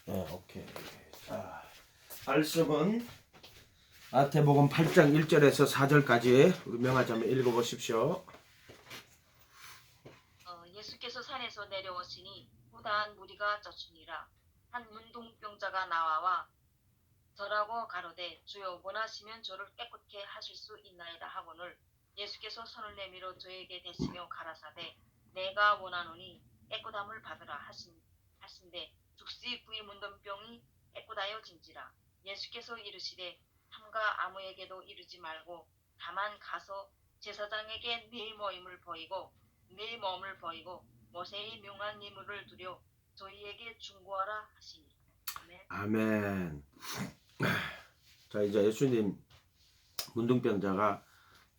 오케이. 자, 말씀은 마태복음 8장 1절에서 4절까지 우리 명하자면 읽어보십시오. 예수께서 산에서 내려오시니 후다한 무리가 쫓으니라. 한 문둥병자가 나와 저라고 가로되 주여 원하시면 저를 깨끗게 하실 수 있나이다 하거늘 예수께서 손을 내밀어 저에게 대시며 가라사대 내가 원하노니 깨끗함을 받으라 하신대 즉시 그의 문둥병이 깨끗하여진지라. 예수께서 이르시되 삼가 아무에게도 이르지 말고 다만 가서 제사장에게 네 몸을 보이고 모세의 명한 예물을 드려 저희에게 중고하라 하시니. 아멘. 자, 이제 예수님 문둥병자가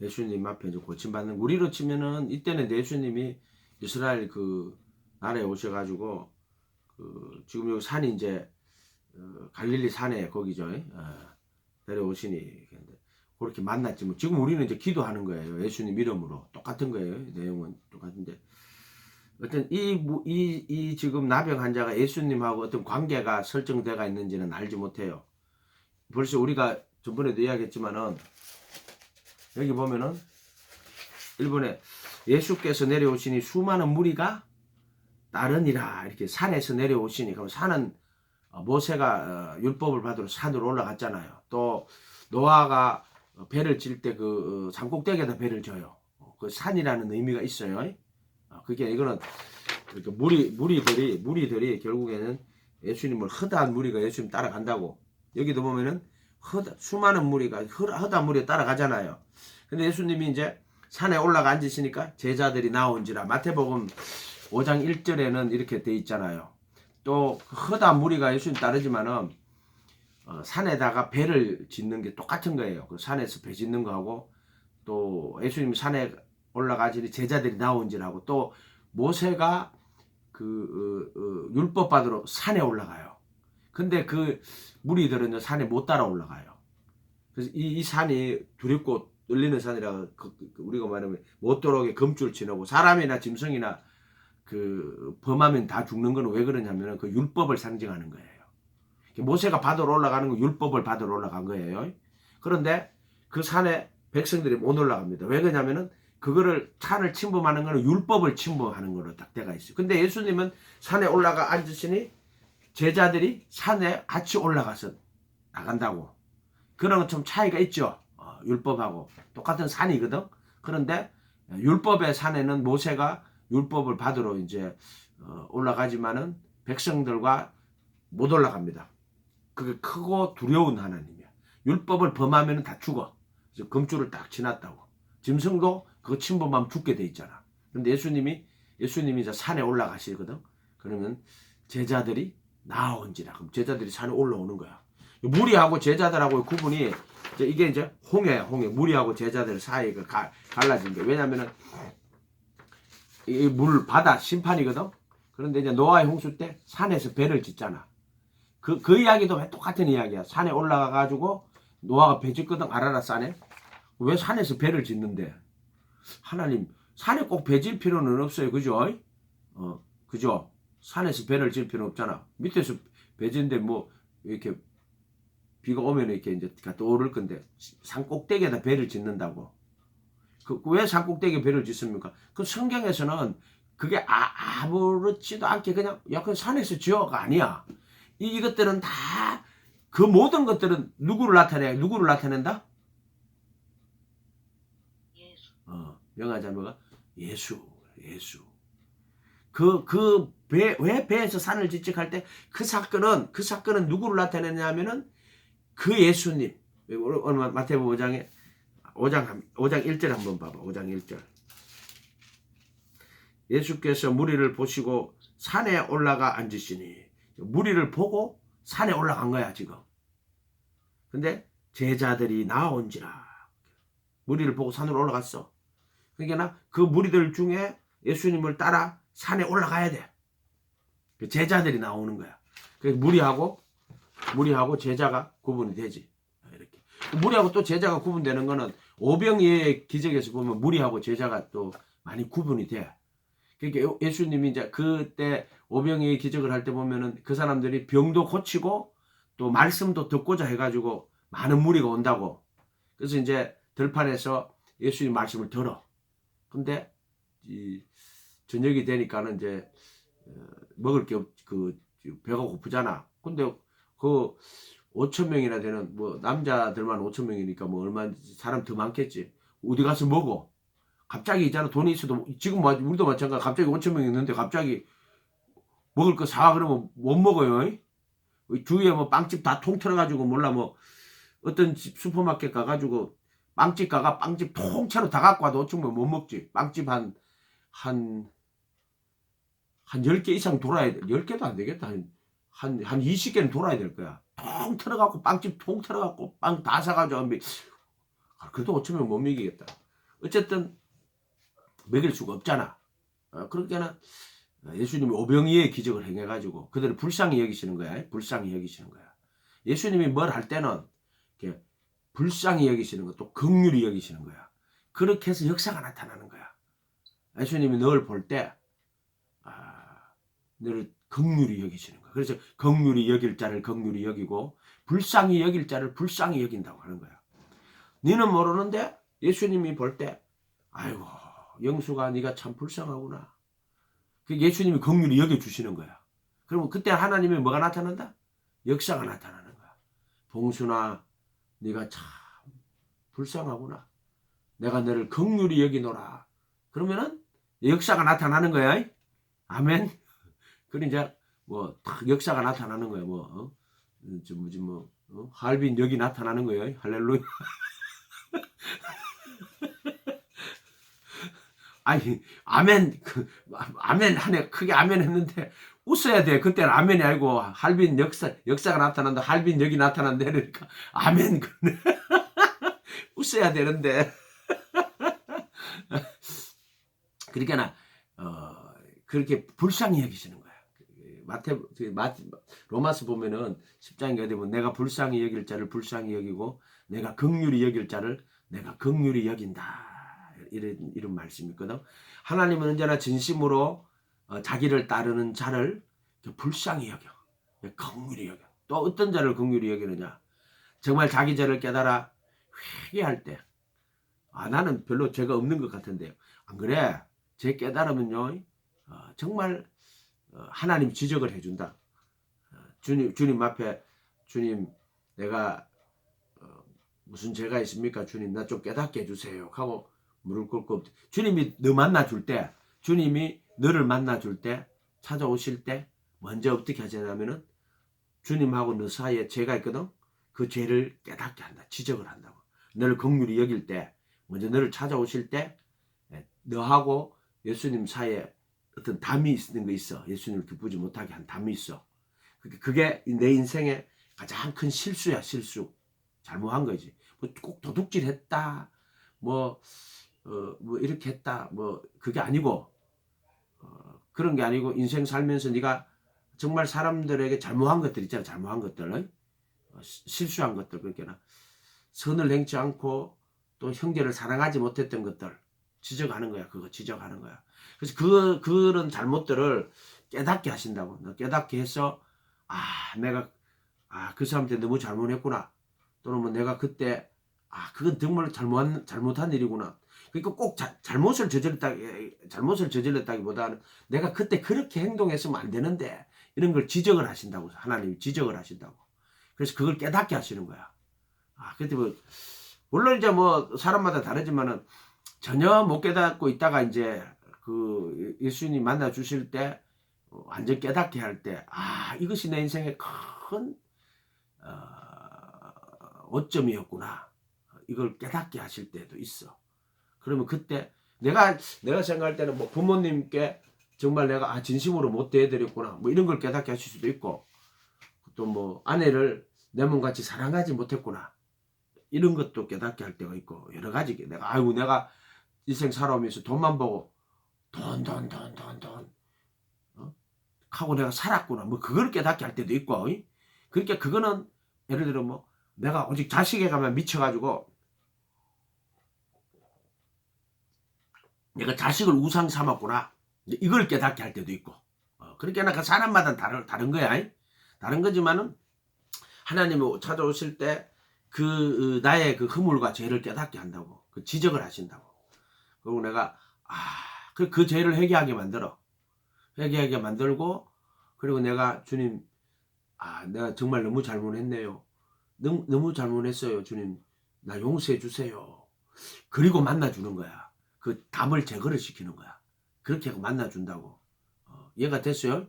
예수님 앞에 이제 고침받는, 우리로 치면은 이때는 예수님이 이스라엘 그 나라에 오셔가지고 지금 여기 산이 이제 갈릴리 산에 거기죠. 내려오시니 그렇게 만났지. 뭐 지금 우리는 이제 기도하는 거예요. 예수님 이름으로 똑같은 거예요. 내용은 똑같은데 어떤 이 지금 나병 환자가 예수님하고 어떤 관계가 설정되어 있는지는 알지 못해요. 벌써 우리가 전번에도 이야기했지만은 여기 보면은 일본에 예수께서 내려오시니 수많은 무리가 따르니라 이렇게 산에서 내려오시니, 그럼 산은 모세가 율법을 받으러 산으로 올라갔잖아요. 또 노아가 배를 질 때 그 산꼭대기에다 배를 져요. 그 산이라는 의미가 있어요. 그게 이거는 무리들이 결국에는 예수님을 허다한 무리가 예수님 따라간다고. 여기도 보면은 수많은 무리가 허다한 무리가 따라가잖아요. 근데 예수님이 이제 산에 올라가 앉으시니까 제자들이 나온지라. 마태복음 5장 1절에는 이렇게 돼 있잖아요. 또 허다한 무리가 예수님 따르지만은 산에다가 배를 짓는 게 똑같은 거예요. 그 산에서 배 짓는 거하고, 또 예수님 산에 올라가시니 제자들이 나온지라고. 또 모세가 율법 받으러 산에 올라가요. 근데 그 무리들은 산에 못 따라 올라가요. 그래서 이 산이 두렵고 떨리는 산이라 우리가 말하면 못 들어오게 검줄 치놓고, 사람이나 짐승이나 범하면 다 죽는 건 왜 그러냐면 그 율법을 상징하는 거예요. 모세가 받으러 올라가는 건 율법을 받으러 올라간 거예요. 그런데 그 산에 백성들이 못 올라갑니다. 왜 그러냐면은 그거를 산을 침범하는 거는 율법을 침범하는 거로 딱 돼가 있어요. 근데 예수님은 산에 올라가 앉으시니 제자들이 산에 같이 올라가서 나간다고. 그런 건 좀 차이가 있죠. 율법하고 똑같은 산이거든. 그런데 율법의 산에는 모세가 율법을 받으러 이제 올라가지만은 백성들과 못 올라갑니다. 그게 크고 두려운 하나님이야. 율법을 범하면 다 죽어. 그래서 금줄을 딱 지났다고. 짐승도 그거 침범하면 죽게 돼 있잖아. 근데 예수님이 이제 산에 올라가시거든. 그러면 제자들이 나온지라. 그럼 제자들이 산에 올라오는 거야. 무리하고 제자들하고의 구분이 이게 이제 홍해야, 홍해. 무리하고 제자들 사이가 갈라진 게. 왜냐면은 이 물 바다 심판이거든. 그런데 이제 노아의 홍수 때 산에서 배를 짓잖아. 그 이야기도 왜 똑같은 이야기야. 산에 올라가가지고 노아가 배 짓거든. 아라랏산에. 왜 산에서 배를 짓는데? 하나님, 산에 꼭 배 질 필요는 없어요. 그죠? 그죠? 산에서 배를 질 필요는 없잖아. 밑에서 배 짓는데 뭐 이렇게 비가 오면 이렇게 이제 갔다 오를 건데 산 꼭대기에다 배를 짓는다고. 왜 산 꼭대기에 배를 짓습니까? 그 성경에서는 그게 아무렇지도 않게 그냥 약간 산에서 지어가 아니야. 이것들은 다 그 모든 것들은 누구를 나타내? 누구를 나타낸다? 예수. 명하자 뭐가? 예수. 왜 배에서 산을 짓직할 때 그 사건은 누구를 나타내냐면은 그 예수님. 마태복음 5장 1절 한번 봐봐. 5장 1절. 예수께서 무리를 보시고 산에 올라가 앉으시니. 무리를 보고 산에 올라간 거야 지금. 근데 제자들이 나온지라. 무리를 보고 산으로 올라갔어. 그러니까 그 무리들 중에 예수님을 따라 산에 올라가야 돼. 그 제자들이 나오는 거야. 그래서 무리하고 제자가 구분이 되지. 이렇게. 무리하고 또 제자가 구분되는 거는 오병이의 기적에서 보면 무리하고 제자가 또 많이 구분이 돼. 그러니까 예수님이 이제 그때 오병이의 기적을 할 때 보면은 그 사람들이 병도 고치고 또 말씀도 듣고자 해가지고 많은 무리가 온다고. 그래서 이제 들판에서 예수님 말씀을 들어. 근데 이 저녁이 되니까는 이제 먹을 게 그 배가 고프잖아. 근데 그 5천 명이나 되는 뭐 남자들만 5천 명이니까 뭐 얼마 사람 더 많겠지. 어디 가서 먹어. 갑자기 있잖아 돈이 있어도 지금 뭐 우리도 마찬가지. 갑자기 5천 명 있는데 갑자기 먹을 거 사 그러면 못 먹어요. 주위에 뭐 빵집 다 통틀어가지고 몰라 뭐 어떤 집 슈퍼마켓 가가지고 빵집 가가 빵집 통째로 다 갖고 와도 5천 명 못 먹지. 빵집 한 10개 이상 돌아야 돼. 10개도 안 되겠다. 한 20개는 돌아야 될 거야. 통 털어갖고, 빵집 통 털어갖고, 빵 다 사가지고, 그래도 5천 명 못 먹이겠다. 어쨌든, 먹일 수가 없잖아. 그러니까는, 예수님이 오병이의 기적을 행해가지고, 그들을 불쌍히 여기시는 거야. 불쌍히 여기시는 거야. 예수님이 뭘 할 때는, 이렇게 불쌍히 여기시는 거, 또 긍휼히 여기시는 거야. 그렇게 해서 역사가 나타나는 거야. 예수님이 널 볼 때, 너를 긍휼히 여기시는 거야. 그래서 긍휼히 여길 자를 긍휼히 여기고 불쌍히 여길 자를 불쌍히 여긴다고 하는 거야. 너는 모르는데 예수님이 볼 때 아이고 영수가 네가 참 불쌍하구나. 그 예수님이 긍휼히 여겨주시는 거야. 그러면 그때 하나님의 뭐가 나타난다? 역사가 나타나는 거야. 봉순아 네가 참 불쌍하구나. 내가 너를 긍휼히 여기노라. 그러면은 역사가 나타나는 거야. 아멘. 그래 이제 뭐 딱 역사가 나타나는 거예요. 할빈 여기 나타나는 거예요. 할렐루야. 아니 아멘 아멘 하네 크게 아멘 했는데 웃어야 돼. 그때는 아멘이 아니고 할빈 역사가 나타난다. 할빈 여기 나타난다. 그러니까 아멘 그러네. 웃어야 되는데. 그러니까 그렇게 불쌍히 여기시는 거야. 로마서 보면은 10장에 어디 보면 내가 불쌍히 여길 자를 불쌍히 여기고 내가 긍휼히 여길 자를 내가 긍휼히 여긴다. 이런 말씀이 있거든. 하나님은 언제나 진심으로 자기를 따르는 자를 불쌍히 여겨. 긍휼히 여겨. 또 어떤 자를 긍휼히 여기느냐. 정말 자기 죄를 깨달아 회개할 때 나는 별로 죄가 없는 것 같은데요. 안 그래? 죄 깨달으면요. 정말 하나님 지적을 해준다. 주님 앞에 주님 내가 무슨 죄가 있습니까? 주님 나 좀 깨닫게 해주세요. 하고 무릎 꿇고 주님이 너 만나줄 때 주님이 너를 만나줄 때 찾아오실 때 먼저 어떻게 하시냐면은 주님하고 너 사이에 죄가 있거든. 그 죄를 깨닫게 한다. 지적을 한다고. 너를 긍휼히 여길 때 먼저 너를 찾아오실 때 너하고 예수님 사이에 어떤 담이 있는 거 있어. 예수님을 기쁘지 못하게 한 담이 있어. 그게 내 인생의 가장 큰 실수야. 실수. 잘못한 거지. 뭐 꼭 도둑질했다. 뭐 이렇게 했다. 뭐 그게 아니고 그런 게 아니고 인생 살면서 네가 정말 사람들에게 잘못한 것들 있잖아. 잘못한 것들. 실수한 것들. 그러니까 선을 행치 않고 또 형제를 사랑하지 못했던 것들 지적하는 거야. 그거 지적하는 거야. 그래서 그런 잘못들을 깨닫게 하신다고. 깨닫게 해서 내가 그 사람한테 너무 잘못했구나. 또는 뭐 내가 그때 그건 정말 잘못한 일이구나. 그러니까 꼭 잘못을 저질렀다기보다는 내가 그때 그렇게 행동했으면 안 되는데 이런 걸 지적을 하신다고. 하나님이 지적을 하신다고. 그래서 그걸 깨닫게 하시는 거야. 근데 뭐 물론 이제 뭐 사람마다 다르지만은 전혀 못 깨닫고 있다가 이제 그 예수님 만나 주실 때 완전 깨닫게 할 때 이것이 내 인생의 큰 오점이었구나. 이걸 깨닫게 하실 때도 있어. 그러면 그때 내가 생각할 때는 뭐 부모님께 정말 내가 진심으로 못 대해드렸구나. 뭐 이런 걸 깨닫게 하실 수도 있고 또 뭐 아내를 내 몸같이 사랑하지 못했구나. 이런 것도 깨닫게 할 때가 있고 여러 가지 내가 인생 살아오면서 돈만 보고 돈 하고 내가 살았구나. 뭐 그걸 깨닫게 할 때도 있고. 그러니까 그거는 예를 들어 뭐 내가 오직 자식에 가면 미쳐가지고 내가 자식을 우상 삼았구나. 이걸 깨닫게 할 때도 있고. 그렇게 그 사람마다 다른 거야. 다른 거지만은 하나님이 찾아오실 때 나의 그 허물과 죄를 깨닫게 한다고. 그 지적을 하신다고. 그리고 내가 그 죄를 회개하게 만들어. 회개하게 만들고, 그리고 내가 주님, 내가 정말 너무 잘못했네요. 너무 잘못했어요. 주님, 나 용서해 주세요. 그리고 만나주는 거야. 그 담을 제거를 시키는 거야. 그렇게 하고 만나준다고. 이해가 됐어요?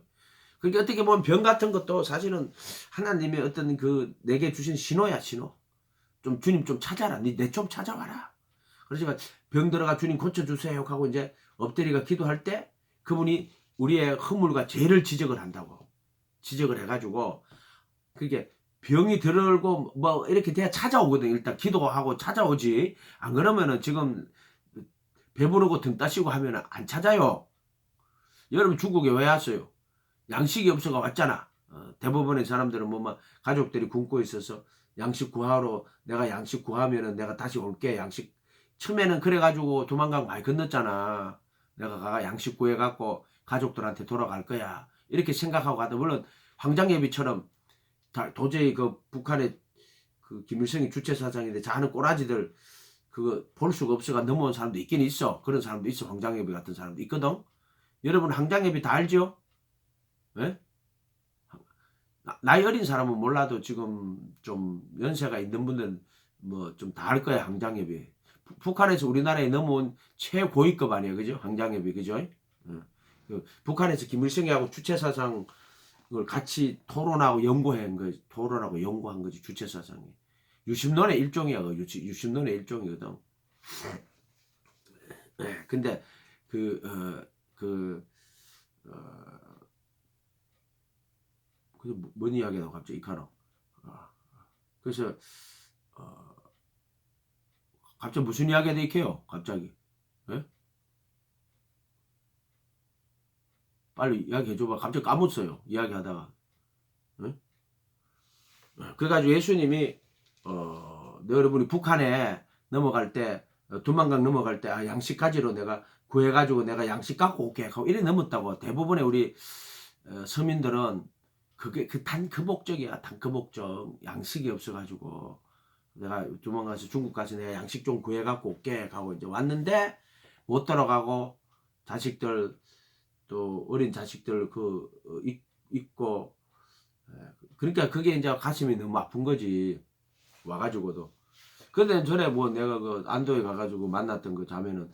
그러니까 어떻게 보면 병 같은 것도 사실은 하나님의 어떤 내게 주신 신호야, 신호. 좀 주님 좀 찾아라. 내 좀 찾아와라. 그러니까 병 들어가 주님 고쳐주세요 하고 이제 엎드리가 기도할 때 그분이 우리의 허물과 죄를 지적을 한다고. 지적을 해가지고 그게 병이 들고 뭐 이렇게 돼야 찾아오거든. 일단 기도하고 찾아오지. 안 그러면은 지금 배부르고 등 따시고 하면은 안 찾아요. 여러분 중국에 왜 왔어요? 양식이 없어가 왔잖아. 대부분의 사람들은 가족들이 굶고 있어서 양식 구하러 내가 양식 구하면은 내가 다시 올게. 양식 처음에는 그래가지고 도망가고 많이 건넜잖아. 내가 양식 구해갖고 가족들한테 돌아갈 거야. 이렇게 생각하고 가다 물론 황장예비처럼 도저히 북한의 김일성이 주체사상인데 자는 꼬라지들 그거 볼 수가 없어가 넘어온 사람도 있긴 있어. 그런 사람도 있어. 황장예비 같은 사람도 있거든. 여러분 황장예비 다 알죠? 예? 나이 어린 사람은 몰라도 지금 좀 연세가 있는 분들은 뭐 좀 다 알 거야. 황장예비. 북한에서 우리나라에 넘어온 최고위급 아니에요. 그죠? 황장예비. 그죠? 북한에서 김일성이하고 주체사상을 같이 토론하고 연구한 거지. 토론하고 연구한 거지. 주체사상이. 유심론의 일종이야. 유심론의 일종이거든. 근데 뭔 이야기야 갑자기 이카노. 그래서 갑자기 무슨 이야기가 돼 있게요? 갑자기. 예? 빨리 이야기해줘봐. 갑자기 까먹었어요. 이야기하다가. 예? 그래가지고 예수님이 여러분이 북한에 넘어갈 때 두만강 넘어갈 때 양식 가지로 내가 구해가지고 내가 양식 갖고 올게 하고 이래 넘었다고. 대부분의 우리 서민들은 그게 그 목적이야. 그 목적. 양식이 없어가지고 내가 도망가서 중국 가서 내가 양식 좀 구해갖고 올게 하고 이제 왔는데 못 돌아가고 자식들 또 어린 자식들 있고 그러니까 그게 이제 가슴이 너무 아픈 거지. 와가지고도. 근데 전에 내가 안도에 가가지고 만났던 그 자매는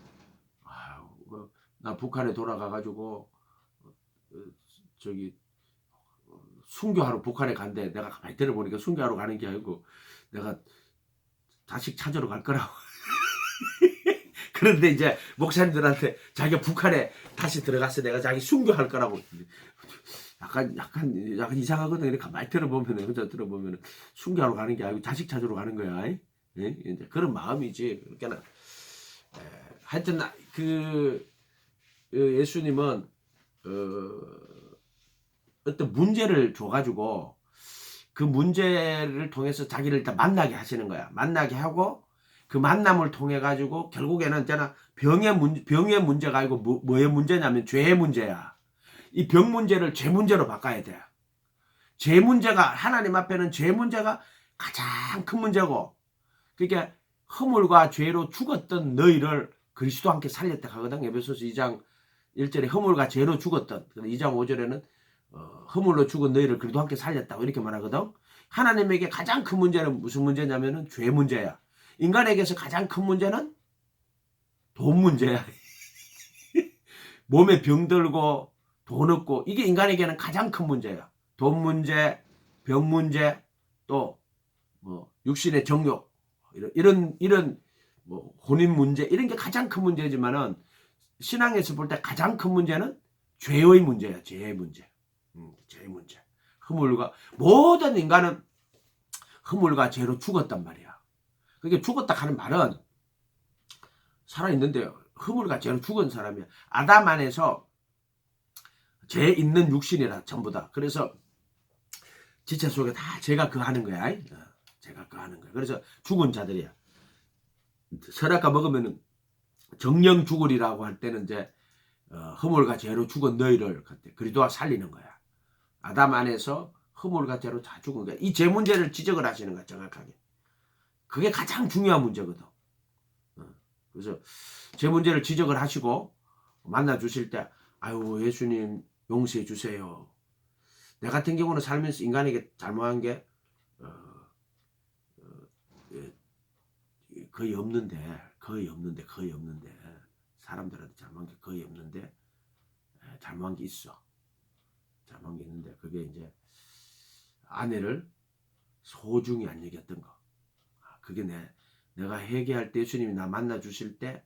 나 북한에 돌아가가지고 저기 순교하러 북한에 간대. 내가 가만히 들어보니까 순교하러 가는 게 아니고 내가 자식 찾으러 갈 거라고. 그런데 이제 목사님들한테 자기가 북한에 다시 들어가서 내가 자기 순교할 거라고. 약간 이상하거든. 이렇게 가만히 들어보면, 혼자 들어보면 순교하러 가는 게 아니고 자식 찾으러 가는 거야. 예? 이제 그런 마음이지. 그러니까 하여튼 예수님은 어떤 문제를 줘가지고 그 문제를 통해서 자기를 일단 만나게 하시는 거야. 만나게 하고 그 만남을 통해 가지고 결국에는 있잖아 병의 문제가 아니고 뭐의 문제냐면 죄의 문제야. 이 병 문제를 죄 문제로 바꿔야 돼. 죄 문제가 하나님 앞에는 죄 문제가 가장 큰 문제고 그러니까 허물과 죄로 죽었던 너희를 그리스도와 함께 살렸다 하거든. 에베소서 2장 1절에 허물과 죄로 죽었던 2장 5절에는 허물로 죽은 너희를 그리스도 함께 살렸다고 이렇게 말하거든. 하나님에게 가장 큰 문제는 무슨 문제냐면은 죄 문제야. 인간에게서 가장 큰 문제는 돈 문제야. 몸에 병들고 돈 없고 이게 인간에게는 가장 큰 문제야. 돈 문제, 병 문제, 또 육신의 정욕 이런 혼인 문제 이런 게 가장 큰 문제지만은 신앙에서 볼 때 가장 큰 문제는 죄의 문제야. 죄의 문제. 죄의 문제. 허물과 모든 인간은 허물과 죄로 죽었단 말이야. 그게 죽었다 하는 말은 살아있는데요. 허물과 죄로 죽은 사람이야. 아담 안에서 죄 있는 육신이라 전부 다. 그래서 지체 속에 다 죄가 거하는 거야. 죄가 거하는 거야. 그래서 죽은 자들이야. 선악과 먹으면 정령 죽으리라고 할 때는 이제 허물과 죄로 죽은 너희를 그때 그리스도와 살리는 거야. 아담 안에서 허물과 죄로 다 죽은 거야. 이 죄 문제를 지적을 하시는 거야, 정확하게. 그게 가장 중요한 문제거든. 그래서 죄 문제를 지적을 하시고 만나 주실 때, 아유 예수님 용서해 주세요. 내 같은 경우는 살면서 인간에게 잘못한 게 예, 거의 없는데 사람들한테 잘못한 게 거의 없는데 잘못한 게 있어. 잘못한 게 있는데 그게 이제 아내를 소중히 안 여겼던 거. 그게 내가 회개할 때 예수님이 나 만나 주실 때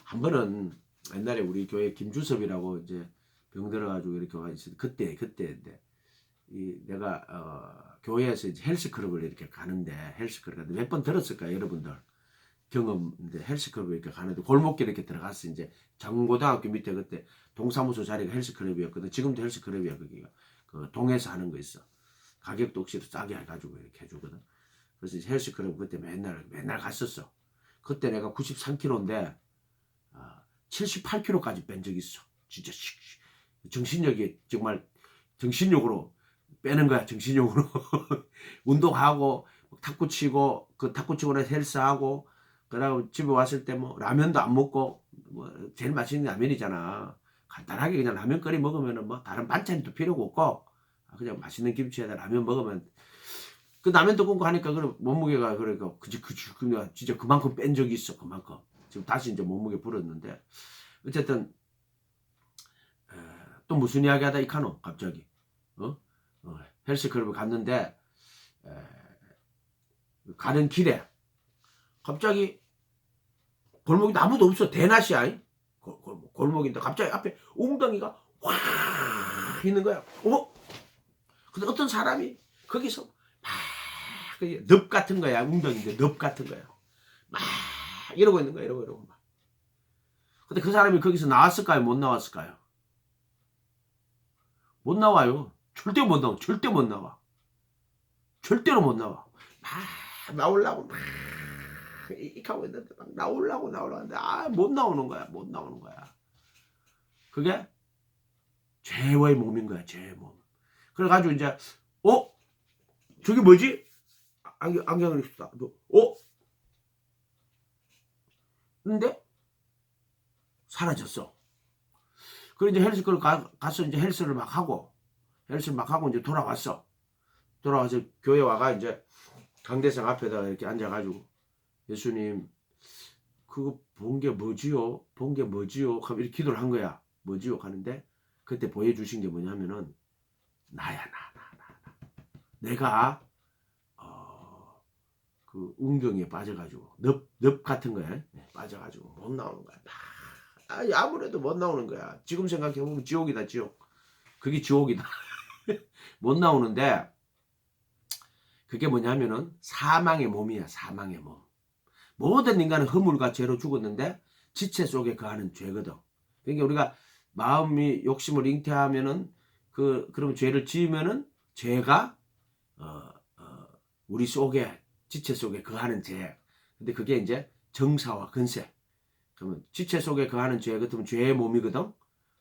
한 번은 옛날에 우리 교회 김주섭이라고 이제 병 들어가지고 이렇게 와 있었 그때인데 내가 교회에서 이제 헬스클럽을 이렇게 가는데 헬스클럽 몇 번 들었을 거야 여러분들 경험 이제 헬스클럽 이렇게 가는데 골목길 이렇게 들어갔어 이제 장고등학교 밑에 그때 동사무소 자리가 헬스클럽이었거든. 지금도 헬스클럽이야 거기가. 그 동에서 하는 거 있어. 가격도 혹시 싸게 해가지고 이렇게 해주거든. 그래서 이제 헬스클럽 그때 맨날 갔었어. 그때 내가 93kg인데 78kg까지 뺀 적이 있어. 진짜 정신력이 정말 정신력으로 빼는 거야. 정신력으로 운동하고 탁구 치고 그 탁구 치고 나서 헬스하고 그러고 집에 왔을 때 뭐 라면도 안 먹고 뭐 제일 맛있는 게 라면이잖아. 간단하게 그냥 라면 끓여 먹으면은 뭐 다른 반찬도 필요가 없고 그냥 맛있는 김치에다 라면 먹으면 그 라면도 끊고 하니까 그래 몸무게가 그러니까 그냥 진짜 그만큼 뺀 적이 있어. 그만큼 지금 다시 이제 몸무게 불었는데 어쨌든 또 무슨 이야기 하다 이카노 갑자기 헬스클럽을 갔는데 가는 길에 갑자기 골목인데 아무도 없어. 대낮이야. 골목인데 갑자기 앞에 웅덩이가 확 있는 거야. 근데 어떤 사람이 거기서 막 늪 같은 거야. 웅덩이인데 늪 같은 거야. 막 이러고 있는 거야. 이러고 막. 근데 그 사람이 거기서 나왔을까요? 못 나왔을까요? 못 나와요. 절대 못 나와. 절대로 못 나와. 막 나오려고 막 이익하고 있는데 막 나오려고 하는데 못 나오는 거야. 그게 죄의 몸인 거야. 죄의 몸. 그래가지고 이제 저기 뭐지? 안경을 입었다. 근데 사라졌어. 그래 이제 헬스클럽 가서 이제 헬스를 막 하고 이제 돌아왔어. 돌아와서 교회 와가 이제 강대상 앞에다가 이렇게 앉아가지고 예수님 그거 본 게 뭐지요? 하면 이렇게 기도를 한 거야. 뭐지요? 하는데 그때 보여주신 게 뭐냐면은 나야 나. 내가 그 웅덩이에 빠져가지고 늪 같은 거에 빠져가지고 못 나오는 거야. 아무래도 못 나오는 거야. 지금 생각해보면 지옥이다 지옥. 그게 지옥이다. 못 나오는데 그게 뭐냐면은 사망의 몸이야. 사망의 몸. 모든 인간은 허물과 죄로 죽었는데 지체 속에 거하는 죄거든. 그러니까 우리가 마음이 욕심을 잉태하면은 그러면 죄를 지으면은 죄가 우리 속에 지체 속에 거하는 죄. 근데 그게 이제 정사와 근세. 그러면 지체 속에 거하는 죄 같으면 죄의 몸이거든.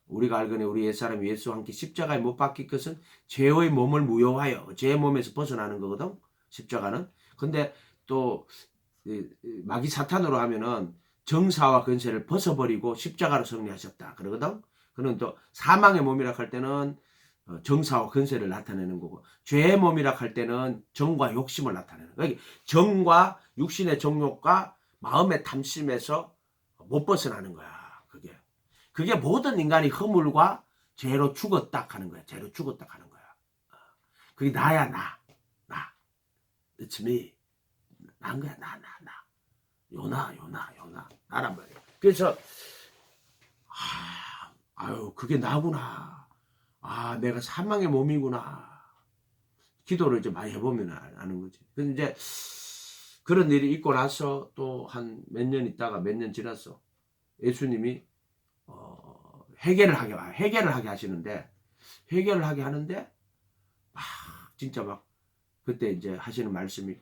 우리가 알거니 우리 옛사람이 예수와 함께 십자가에 못 박힐 것은 죄의 몸을 무효하여 죄의 몸에서 벗어나는 거거든. 십자가는. 근데 또 마귀 사탄으로 하면은 정사와 근세를 벗어버리고 십자가로 승리하셨다 그러거든. 그는 또 사망의 몸이라 할 때는 정사와 근세를 나타내는 거고 죄의 몸이라 할 때는 정과 욕심을 나타내는 거예요. 정과 육신의 정욕과 마음의 탐심에서 못 벗어나는 거야. 그게 모든 인간이 허물과 죄로 죽었다 하는 거야. 죄로 죽었다 하는 거야. 그게 나야 나. It's me. 난 거야. 나. 요나. 나란 말이야. 그래서 그게 나구나. 내가 사망의 몸이구나. 기도를 좀 많이 해보면 아는 거지. 근데 이제 그런 일이 있고 나서 또 한 몇 년 있다가 몇 년 지났어. 예수님이 회개를 하게 하시는데 회개를 하게 하는데 진짜 막 그때 이제 하시는 말씀이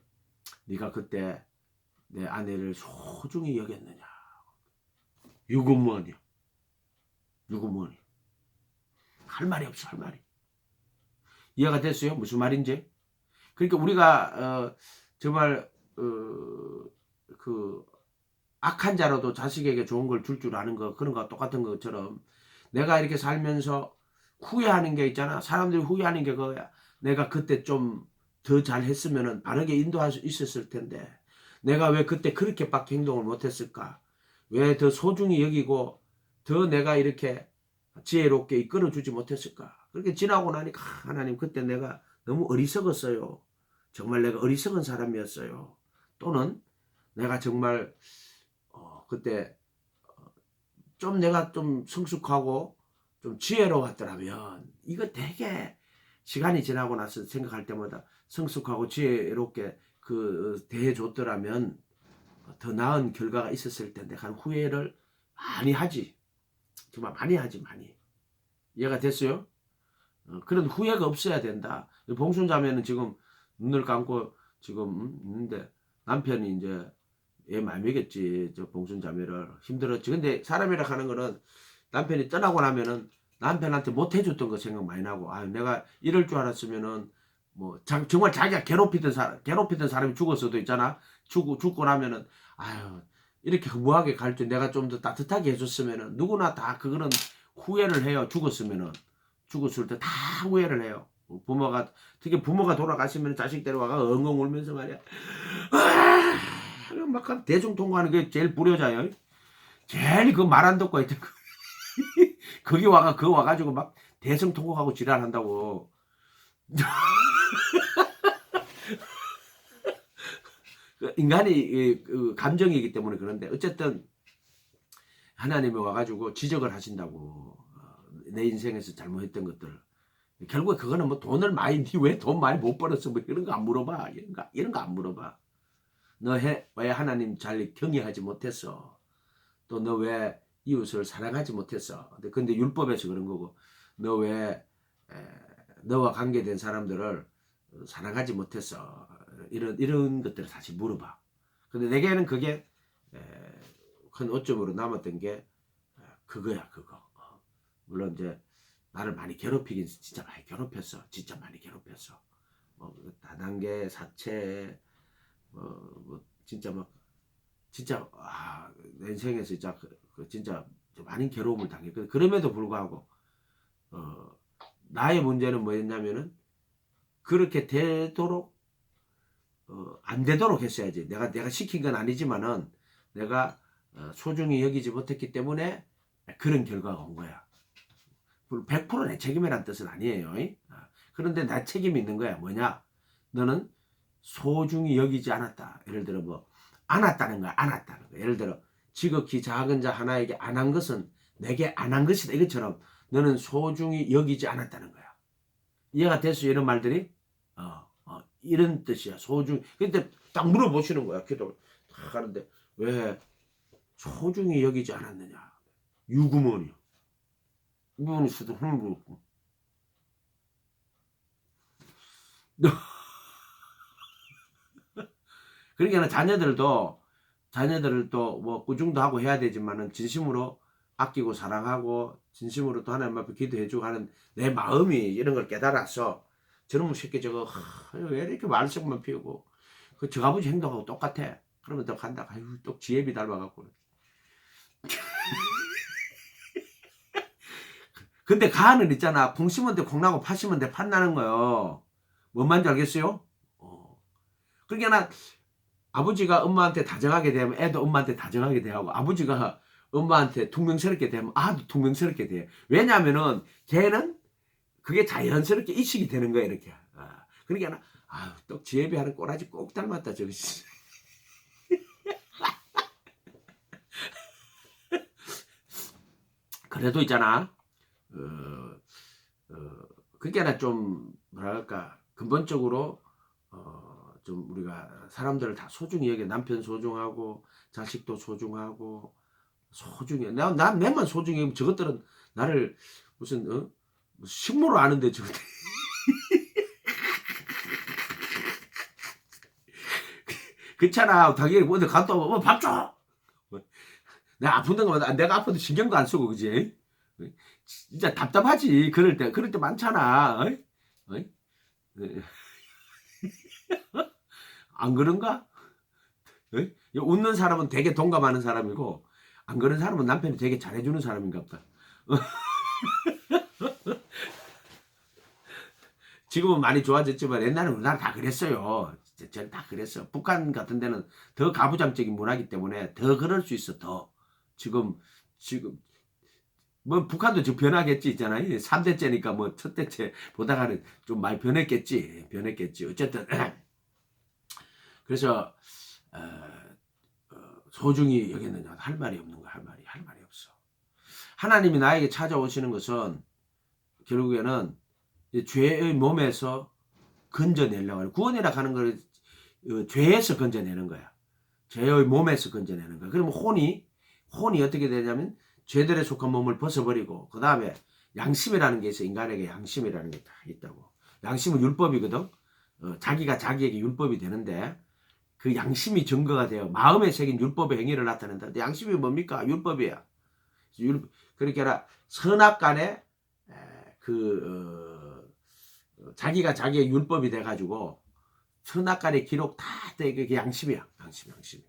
네가 그때 내 아내를 소중히 여겼느냐. 유구무원이요. 유구무원이. 할 말이 없어, 할 말이. 이해가 됐어요? 무슨 말인지? 그러니까 우리가 정말 그 악한 자로도 자식에게 좋은 걸 줄 아는 거, 그런 거 똑같은 것처럼 내가 이렇게 살면서 후회하는 게 있잖아. 사람들이 후회하는 게 그거야. 내가 그때 좀 더 잘했으면은 바르게 인도할 수 있었을 텐데 내가 왜 그때 그렇게밖에 행동을 못했을까? 왜 더 소중히 여기고 더 내가 이렇게 지혜롭게 이끌어주지 못했을까? 그렇게 지나고 나니까 하나님 그때 내가 너무 어리석었어요. 정말 내가 어리석은 사람이었어요. 또는 내가 정말 그때 좀 내가 좀 성숙하고 좀 지혜로웠더라면 이거 되게 시간이 지나고 나서 생각할 때마다 성숙하고 지혜롭게 대해줬더라면 더 나은 결과가 있었을 텐데 한 후회를 많이 하지. 정말 많이 하지 많이. 이해가 됐어요? 그런 후회가 없어야 된다. 봉순자매는 지금 눈을 감고 지금 있는데 남편이 이제 얘 많이 먹였지. 저 봉순자매를 힘들었지. 근데 사람이라 하는 거는 남편이 떠나고 나면은 남편한테 못 해줬던 거 생각 많이 나고 아 내가 이럴 줄 알았으면은 뭐 정말 자기가 괴롭히던 사람이 죽었어도 있잖아. 죽고 나면은 아유 이렇게 무하게 갈 줄 내가 좀 더 따뜻하게 해줬으면은 누구나 다 그거는 후회를 해요. 죽었을 때 다 후회를 해요. 부모가 특히 부모가 돌아가시면 자식 데려와가 엉엉 울면서 말이야. 막 대중통과하는 게 제일 불효자예요. 제일 그 말 안 듣고 있던 거. 거기 와가지고 막 대성통곡하고 지랄한다고. 인간이 감정이기 때문에 그런데 어쨌든 하나님이 와가지고 지적을 하신다고 내 인생에서 잘못했던 것들 결국에 그거는 뭐 돈을 많이 니 왜 돈 많이 못 벌었어 뭐 이런 거 안 물어봐 이런 거 안 물어봐 너 왜 하나님 잘 경외하지 못했어 또 너 왜 이웃을 사랑하지 못했어 근데 율법에서 그런 거고 너 왜 너와 관계된 사람들을 사랑하지 못했어 이런 것들을 사실 물어봐 근데 내게는 그게 큰 오점으로 남았던 게 그거야 그거 물론 이제 나를 많이 괴롭히긴 진짜 많이 괴롭혔어 진짜 많이 괴롭혔어 뭐 다단계 사채 뭐 진짜 막 진짜 내 인생에서 진짜 진짜 많은 괴로움을 당했거든 그럼에도 불구하고 나의 문제는 뭐였냐면은 그렇게 되도록 안 되도록 했어야지 내가 시킨 건 아니지만은 내가 소중히 여기지 못했기 때문에 그런 결과가 온 거야 100% 내 책임이란 뜻은 아니에요 그런데 내 책임이 있는 거야 뭐냐 너는 소중히 여기지 않았다 예를 들어 뭐 안았다는 거야 안았다는 거야 예를 들어 지극히 작은 자 하나에게 안 한 것은 내게 안 한 것이다 이것처럼 너는 소중히 여기지 않았다는 거야 이해가 됐어 이런 말들이 이런 뜻이야 소중히 근데 딱 물어보시는 거야 기도를 딱 하는데 왜 소중히 여기지 않았느냐 유구머니요 유구머니 수도 흥분했고 그러니까 자녀들을 또 뭐 꾸중도 하고 해야 되지만은 진심으로 아끼고 사랑하고 진심으로 또 하나님 앞에 기도해주고 하는 내 마음이 이런 걸 깨달아서 저놈의 새끼 저거 왜 이렇게 말썽만 피우고 그 저 아버지 행동하고 똑같아 그러면 또 간다 아유 또 지혜비 닮아갖고 근데 가는 있잖아 콩 심은 데 콩나고 팥 심은 데 팥 나는 거요 뭔 말인지 알겠어요? 그러니까 나 아버지가 엄마한테 다정하게 되면 애도 엄마한테 다정하게 대하고 아버지가 엄마한테 퉁명스럽게 되면 아도 퉁명스럽게 돼. 왜냐하면은 걔는 그게 자연스럽게 인식이 되는 거야 이렇게. 그러니까 또 지혜비하는 꼬라지 꼭 닮았다 저기. 그래도 있잖아. 그게 나 좀 뭐랄까 근본적으로 좀 우리가 사람들을 다 소중히 여겨 남편 소중하고 자식도 소중하고 소중해 난 내만 소중해 저것들은 나를 무슨 식모로 아는데 저것들 그렇잖아 당연히 어디 갔다 오면 밥 줘 내가 아픈 데가 내가 아파도 신경도 안 쓰고 그지? 진짜 답답하지. 그럴 때 많잖아. 어이? 어이? 안 그런가? 어이? 웃는 사람은 되게 동감하는 사람이고 안 그런 사람은 남편이 되게 잘해주는 사람인가 보다. 지금은 많이 좋아졌지만 옛날에는 우리나라 다 그랬어요. 저는 다 그랬어. 북한 같은 데는 더 가부장적인 문화이기 때문에 더 그럴 수 있어. 더 지금 뭐 북한도 지금 변하겠지 있잖아요. 3대째니까 뭐 첫대째 보다가는 좀 많이 변했겠지. 어쨌든 그래서 소중히 여겼느냐 할 말이 없는 거야. 할 말이 없어. 하나님이 나에게 찾아오시는 것은 결국에는 죄의 몸에서 건져내려고 하는 구원이라 하는 걸 죄에서 건져내는 거야. 죄의 몸에서 건져내는 거야. 그러면 혼이 어떻게 되냐면 죄들에 속한 몸을 벗어버리고 그 다음에 양심이라는 게 있어. 인간에게 양심이라는 게 다 있다고. 양심은 율법이거든. 자기가 자기에게 율법이 되는데 그 양심이 증거가 돼요. 마음에 새긴 율법의 행위를 나타낸다. 근데 양심이 뭡니까? 율법이야. 그러니까 선악간에 자기가 자기의 율법이 돼가지고 선악간의 기록 다 되게 양심이야. 양심.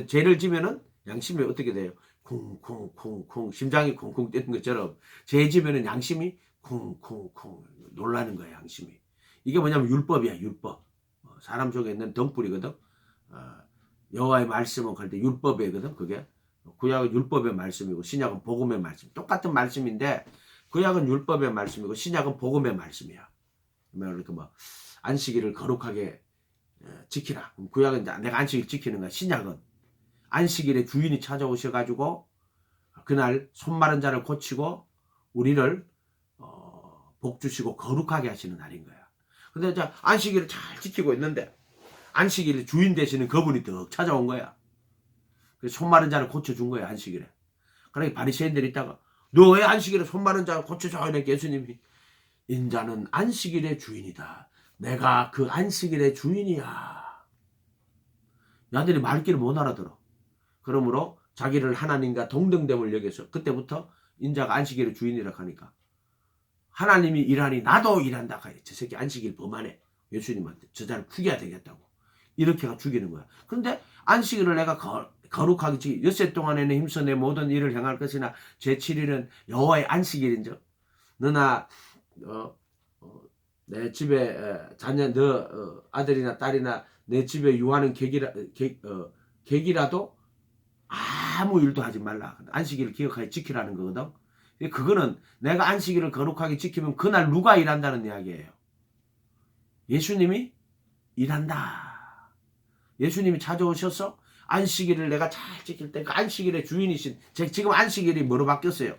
죄를 지면은 양심이 어떻게 돼요? 쿵쿵쿵쿵 심장이 쿵쿵 뛰는 것처럼 죄 지면은 양심이 쿵쿵쿵 놀라는 거야. 양심이. 이게 뭐냐면 율법이야. 율법. 사람 속에 있는 덩굴이거든. 여호와의 말씀은 그럴 때 율법이거든. 그게 구약은 율법의 말씀이고 신약은 복음의 말씀. 똑같은 말씀인데 구약은 율법의 말씀이고 신약은 복음의 말씀이야. 그러니까 뭐 안식일을 거룩하게 지키라. 구약은 내가 안식일 지키는 거야. 신약은 안식일에 주인이 찾아오셔가지고 그날 손 마른 자를 고치고 우리를 복 주시고 거룩하게 하시는 날인 거야. 근데 자 안식일을 잘 지키고 있는데 안식일에 주인 되시는 그분이 더 찾아온 거야. 그래서 손 마른 자를 고쳐준 거야. 안식일에. 그러니까 바리새인들이 있다가 너 왜 안식일에 손 마른 자를 고쳐줘? 이렇게 예수님이 인자는 안식일의 주인이다. 내가 그 안식일의 주인이야. 야들이 말귀를 못 알아들어. 그러므로 자기를 하나님과 동등됨을 여겨서 그때부터 인자가 안식일의 주인이라고 하니까 하나님이 일하니 나도 일한다. 저 새끼 안식일 범하네. 예수님한테 저자를 죽여야 되겠다고. 이렇게가 죽이는 거야. 그런데 안식일을 내가 거룩하게 지키 엿새 동안에는 힘써 내 모든 일을 행할 것이나 제7일은 여호와의 안식일인즉 너나 내 집에 자녀 너 아들이나 딸이나 내 집에 유하는 객이라도 아무 일도 하지 말라. 안식일을 기억하여 지키라는 거거든. 그거는 내가 안식일을 거룩하게 지키면 그날 누가 일한다는 이야기예요. 예수님이 일한다. 예수님이 찾아오셔서 안식일을 내가 잘 지킬 때 그 안식일의 주인이신 지금 안식일이 뭐로 바뀌었어요?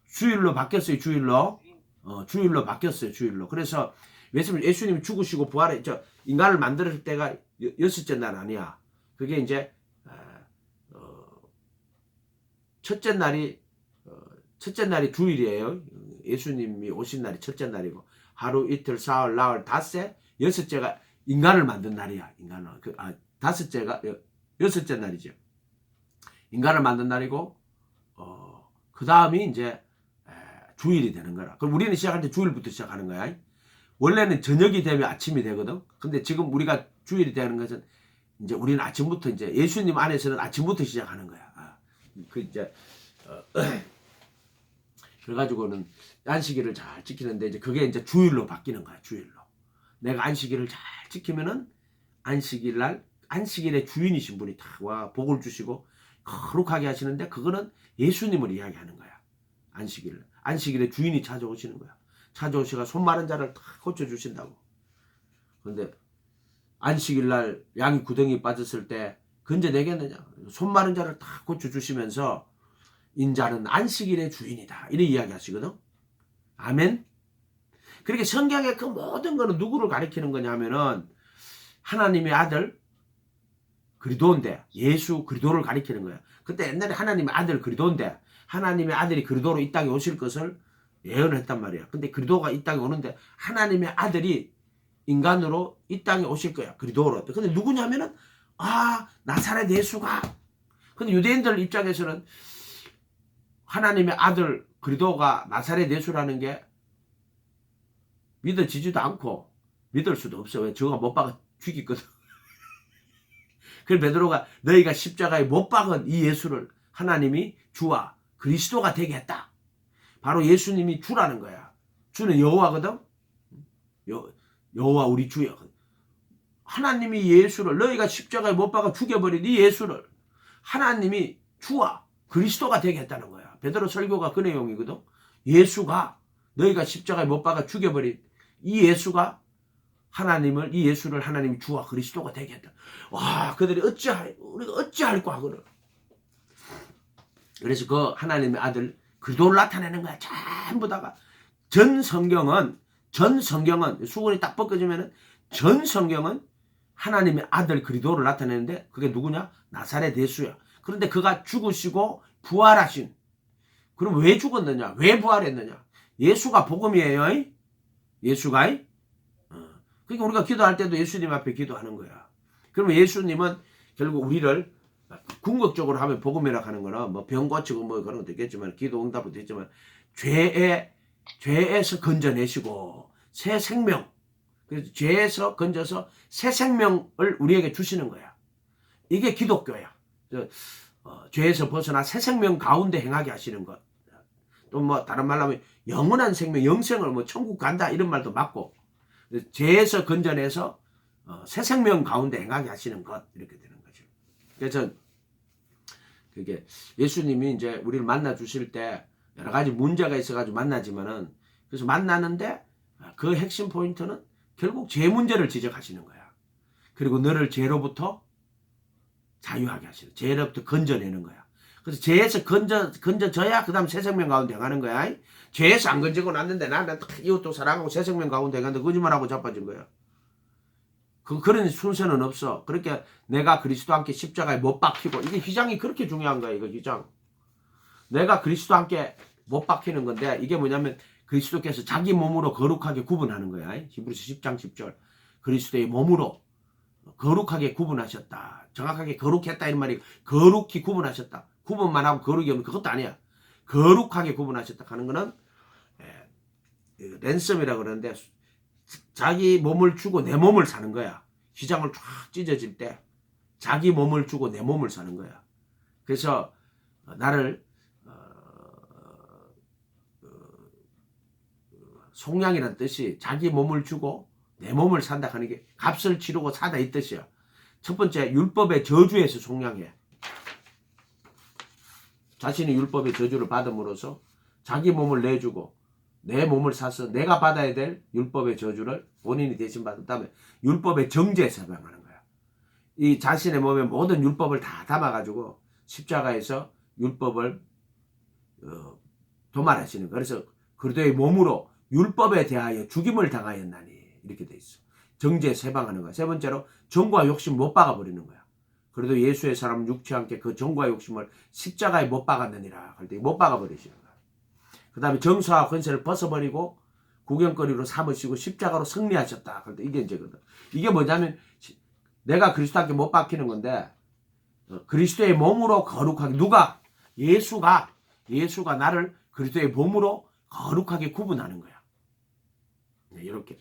주일로 바뀌었어요. 주일로 바뀌었어요. 주일로. 그래서 예수님이 죽으시고 부활해 인간을 만들었을 때가 여섯째 날 아니야. 그게 이제 첫째 날이 주일이에요. 예수님이 오신 날이 첫째 날이고 하루 이틀 사흘 나흘 닷새 여섯째가 인간을 만든 날이야. 다섯째가 여섯째 날이죠. 인간을 만든 날이고 그 다음이 이제 주일이 되는 거라. 그럼 우리는 시작할 때 주일부터 시작하는 거야. 원래는 저녁이 되면 아침이 되거든. 근데 지금 우리가 주일이 되는 것은 이제 우리는 아침부터 이제 예수님 안에서는 아침부터 시작하는 거야. 그래가지고는 안식일을 잘 지키는데 이제 그게 이제 주일로 바뀌는 거야. 주일로. 내가 안식일을 잘 지키면은 안식일 날 안식일의 주인이신 분이 다 와 복을 주시고 거룩하게 하시는데 그거는 예수님을 이야기하는 거야. 안식일의 주인이 찾아오시는 거야. 찾아오시가 손 마른 자를 다 고쳐주신다고. 그런데 안식일 날 양이 구덩이 빠졌을 때 건져내겠느냐. 손 마른 자를 다 고쳐주시면서 인자는 안식일의 주인이다. 이렇게 이야기하시거든. 아멘. 그렇게 성경의 그 모든 거는 누구를 가리키는 거냐면은 하나님의 아들 그리도인데 예수 그리도를 가리키는 거야. 그때 옛날에 하나님의 아들 그리도인데 하나님의 아들이 그리도로 이 땅에 오실 것을 예언을 했단 말이야. 근데 그리도가 이 땅에 오는데 하나님의 아들이 인간으로 이 땅에 오실 거야. 그리도로. 근데 누구냐면은 나사렛 예수가 근데 유대인들 입장에서는 하나님의 아들 그리스도가 나사렛 예수라는 게 믿어지지도 않고 믿을 수도 없어. 왜? 저가 못 박아 죽이거든. 그래서 베드로가 너희가 십자가에 못 박은 이 예수를 하나님이 주와 그리스도가 되게 했다. 바로 예수님이 주라는 거야. 주는 여호와거든. 여호와 우리 주야. 하나님이 예수를 너희가 십자가에 못 박아 죽여버린 이 예수를 하나님이 주와 그리스도가 되게 했다는 거야. 베드로 설교가 그 내용이거든. 예수가 너희가 십자가에 못 박아 죽여버린 이 예수가 이 예수를 하나님이 주와 그리스도가 되게 했다. 와, 그들이 우리가 어찌할 거야, 그를. 그래서 그 하나님의 아들 그리스도를 나타내는 거야. 전부 다가. 전 성경은 수건이 딱 벗겨지면은 전 성경은 하나님의 아들 그리스도를 나타내는데 그게 누구냐? 나사렛 예수야. 그런데 그가 죽으시고 부활하신. 그럼 왜 죽었느냐? 왜 부활했느냐? 예수가 복음이에요. 예수가. 그러니까 우리가 기도할 때도 예수님 앞에 기도하는 거야. 그러면 예수님은 결국 우리를 궁극적으로 하면 복음이라고 하는 거는 뭐 병 고치고 뭐 그런 것도 있겠지만 기도 응답도 있지만 죄에서 건져내시고 새 생명, 그래서 죄에서 건져서 새 생명을 우리에게 주시는 거야. 이게 기독교야. 죄에서 벗어나 새 생명 가운데 행하게 하시는 것. 또 뭐 다른 말로 하면 영원한 생명, 영생을 뭐 천국 간다 이런 말도 맞고 죄에서 건져내서 새 생명 가운데 행하게 하시는 것 이렇게 되는 거죠. 그래서 그게 예수님이 이제 우리를 만나 주실 때 여러 가지 문제가 있어가지고 만나지만은 그래서 만나는데 그 핵심 포인트는 결국 죄 문제를 지적하시는 거야. 그리고 너를 죄로부터 자유하게 하시는, 죄로부터 건져내는 거야. 그래서 죄에서 건져져야 그 다음 새 생명 가운데 행하는 거야. 죄에서 안 건지고 났는데 나는 이웃도 사랑하고 새 생명 가운데 행하는데 거짓말하고 자빠진 거야. 그런 순서는 없어. 그렇게 내가 그리스도와 함께 십자가에 못 박히고, 이게 휘장이 그렇게 중요한 거야, 이거 휘장. 내가 그리스도와 함께 못 박히는 건데, 이게 뭐냐면 그리스도께서 자기 몸으로 거룩하게 구분하는 거야. 히브리서 10장 10절. 그리스도의 몸으로 거룩하게 구분하셨다. 정확하게 거룩했다 이런 말이 거룩히 구분하셨다. 구분만 하고 거룩이 없는 그것도 아니야. 거룩하게 구분하셨다 하는 거는 랜섬이라고 그러는데 자기 몸을 주고 내 몸을 사는 거야. 휘장을 쫙 찢어질 때 자기 몸을 주고 내 몸을 사는 거야. 그래서 나를 속량이라는 뜻이 자기 몸을 주고 내 몸을 산다 하는 게 값을 치르고 사다 이 뜻이야. 첫 번째 율법의 저주에서 속량해. 자신이 율법의 저주를 받음으로써 자기 몸을 내주고 내 몸을 사서 내가 받아야 될 율법의 저주를 본인이 대신 받은 다음에 율법의 정죄에서 해방하는 거야. 이 자신의 몸에 모든 율법을 다 담아가지고 십자가에서 율법을 도말하시는 거야. 그래서 그리스도의 몸으로 율법에 대하여 죽임을 당하였나니 이렇게 돼 있어. 정죄에서 해방하는 거야. 세 번째로 정과 욕심 못 박아버리는 거야. 그래도 예수의 사람은 육체 함께 그 정과 욕심을 십자가에 못 박았느니라 할 때 못 박아버리시는 거야. 그 다음에 정사와 권세를 벗어버리고 구경거리로 삼으시고 십자가로 승리하셨다. 그럴 때 이게 이제거든. 이게 뭐냐면 내가 그리스도 함께 못 박히는 건데 그리스도의 몸으로 거룩하게 예수가 나를 그리스도의 몸으로 거룩하게 구분하는 거야. 이렇게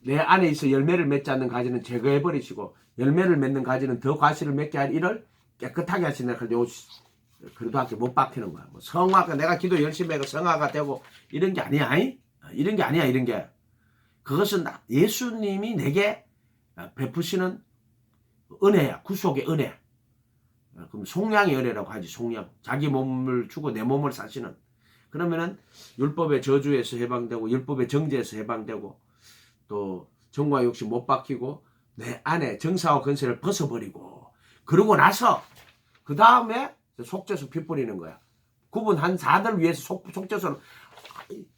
내 안에 있어 열매를 맺지 않는 가지는 제거해버리시고 열매를 맺는 가지는 더 과실을 맺게 할 일을 깨끗하게 하시는 그래도 함께 못 박히는 거야. 뭐 성화가 내가 기도 열심히 해서 성화가 되고 이런 게 아니야. 이런 게 아니야. 이런 게 그것은 예수님이 내게 베푸시는 은혜야. 구속의 은혜. 그럼 속량의 은혜라고 하지. 속량. 자기 몸을 주고 내 몸을 사시는. 그러면은 율법의 저주에서 해방되고 율법의 정죄에서 해방되고 또 정과 욕심 못 박히고 내 안에 정사와 권세를 벗어버리고 그러고 나서 그 다음에 속죄소 피 뿌리는 거야. 구분한 자들 위해서 속죄소는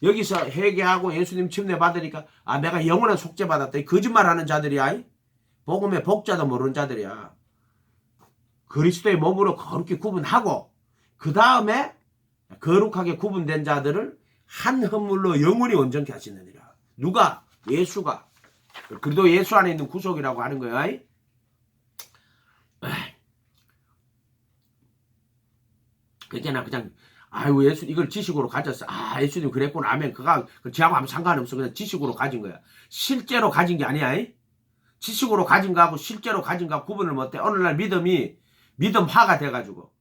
여기서 회개하고 예수님 침례 받으니까 내가 영원한 속죄 받았다. 거짓말하는 자들이야. 복음의 복자도 모르는 자들이야. 그리스도의 몸으로 거룩히 구분하고 그 다음에 거룩하게 구분된 자들을 한 헌물로 영원히 온전케 하시느니라. 누가? 예수가. 그래도 예수 안에 있는 구속이라고 하는 거야. 그러니까 그냥 아유 예수 이걸 지식으로 가졌어. 아 예수님 그랬구나. 아멘. 그가 지하고 아무 상관없어. 그냥 지식으로 가진 거야. 실제로 가진 게 아니야. 지식으로 가진 거하고 실제로 가진 거하고 구분을 못해. 어느 날 믿음이 믿음화가 돼가지고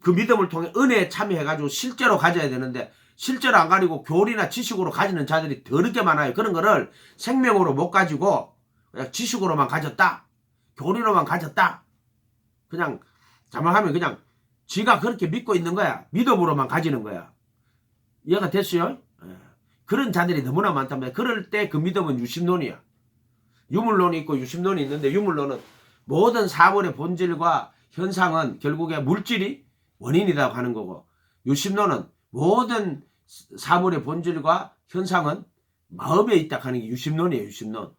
그 믿음을 통해 은혜에 참여해가지고 실제로 가져야 되는데 실제로 안 가지고 교리나 지식으로 가지는 자들이 더럽게 많아요. 그런 거를 생명으로 못 가지고 그냥 지식으로만 가졌다. 교리로만 가졌다. 그냥 자막하면 그냥 지가 그렇게 믿고 있는 거야. 믿음으로만 가지는 거야. 이해가 됐어요? 예. 그런 자들이 너무나 많답니다. 그럴 때 그 믿음은 유심론이야. 유물론이 있고 유심론이 있는데 유물론은 모든 사물의 본질과 현상은 결국에 물질이 원인이라고 하는 거고 유심론은 모든 사물의 본질과 현상은 마음에 있다 하는 게 유심론이에요. 유심론.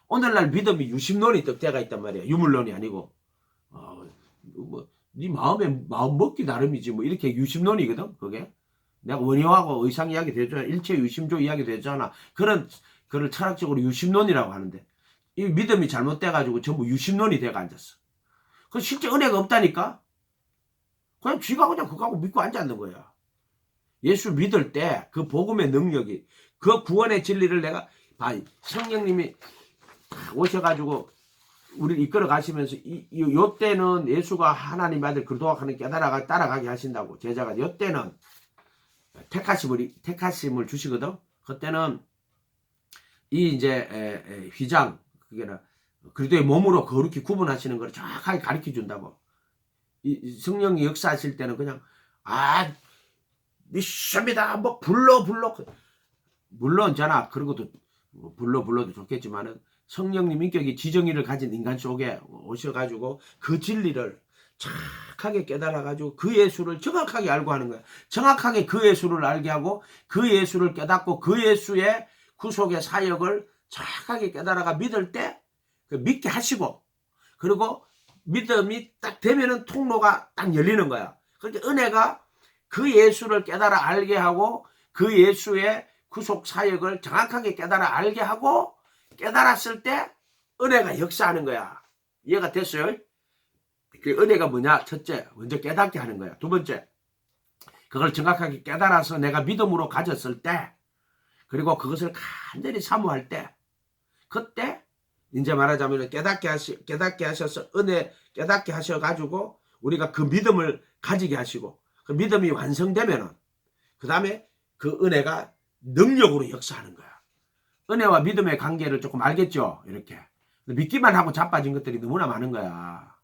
오늘날 믿음이 유심론이 득대가 있단 말이야. 유물론이 아니고 네 마음에 마음 먹기 나름이지 뭐 이렇게 유심론이거든. 그게 내가 원효하고 의상 이야기 되잖아. 일체 유심조 이야기 되잖아. 그걸 철학적으로 유심론이라고 하는데 이 믿음이 잘못돼가지고 전부 유심론이 돼가 앉았어. 그 실제 은혜가 없다니까. 그냥 쥐가 그냥 그거하고 믿고 앉았는 거야. 예수 믿을 때 그 복음의 능력이 그 구원의 진리를 내가 성령님이 오셔가지고 우리를 이끌어 가시면서 요 때는 예수가 하나님 아들 그리스도하는 따라가게 하신다고 제자가 요 때는 택하심을 주시거든. 그때는 이 이제 휘장 그게나 그리스도의 몸으로 거룩히 구분하시는 걸 정확하게 가르쳐 준다고. 이 성령이 역사하실 때는 그냥 믿습니다. 뭐 불러 물론 저나 그런 것도 불러도 좋겠지만은 성령님 인격이 지정의를 가진 인간 속에 오셔가지고 그 진리를 정확하게 깨달아가지고 그 예수를 정확하게 알고 하는 거야. 정확하게 그 예수를 알게 하고 그 예수를 깨닫고 그 예수의 구속의 사역을 정확하게 깨달아가 믿을 때 믿게 하시고 그리고 믿음이 딱 되면은 통로가 딱 열리는 거야. 그러니까 은혜가 그 예수를 깨달아 알게 하고 그 예수의 구속 사역을 정확하게 깨달아 알게 하고 깨달았을 때 은혜가 역사하는 거야. 이해가 됐어요? 그 은혜가 뭐냐? 첫째, 먼저 깨닫게 하는 거야. 두 번째, 그걸 정확하게 깨달아서 내가 믿음으로 가졌을 때 그리고 그것을 간절히 사모할 때 그때 이제 말하자면 깨닫게 하셔서 은혜 깨닫게 하셔가지고 우리가 그 믿음을 가지게 하시고 그 믿음이 완성되면은 그 다음에 그 은혜가 능력으로 역사하는 거야. 은혜와 믿음의 관계를 조금 알겠죠? 이렇게 믿기만 하고 자빠진 것들이 너무나 많은 거야.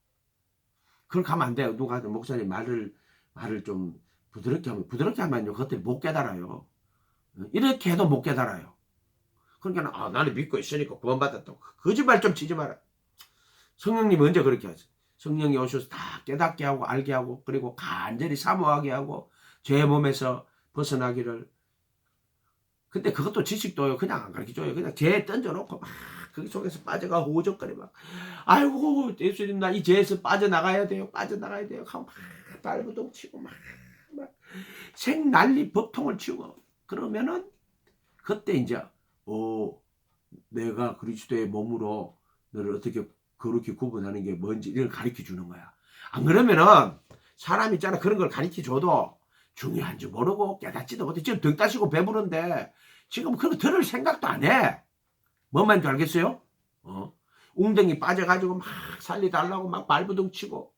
그렇게 하면 안 돼요. 누가 목사님 말을 좀 부드럽게 하면요 그것들이 못 깨달아요. 이렇게 해도 못 깨달아요. 그러니까 나는 믿고 있으니까 구원받았다고 거짓말 좀 치지 마라. 성령님 언제 그렇게 하세요? 성령이 오셔서 다 깨닫게 하고 알게 하고 그리고 간절히 사모하게 하고 죄의 몸에서 벗어나기를. 근데 그것도 지식도요 그냥 안 가르쳐줘요. 그냥 죄에 던져놓고 막 그 속에서 빠져가 호적거리 막 아이고 예수님 나 이 죄에서 빠져나가야 돼요 하고 막 발부동 치고 막 생난리 법통을 치고 그러면은 그때 이제 내가 그리스도의 몸으로 너를 어떻게 그렇게 구분하는 게 뭔지 이걸 가르쳐 주는 거야. 안 그러면은 사람 있잖아 그런 걸 가르쳐 줘도 중요한지 모르고 깨닫지도 못해. 지금 등 따시고 배부른데 지금 그거 들을 생각도 안 해. 뭔 말인지 알겠어요? 웅덩이 빠져가지고 막 살리달라고 막 발부둥 치고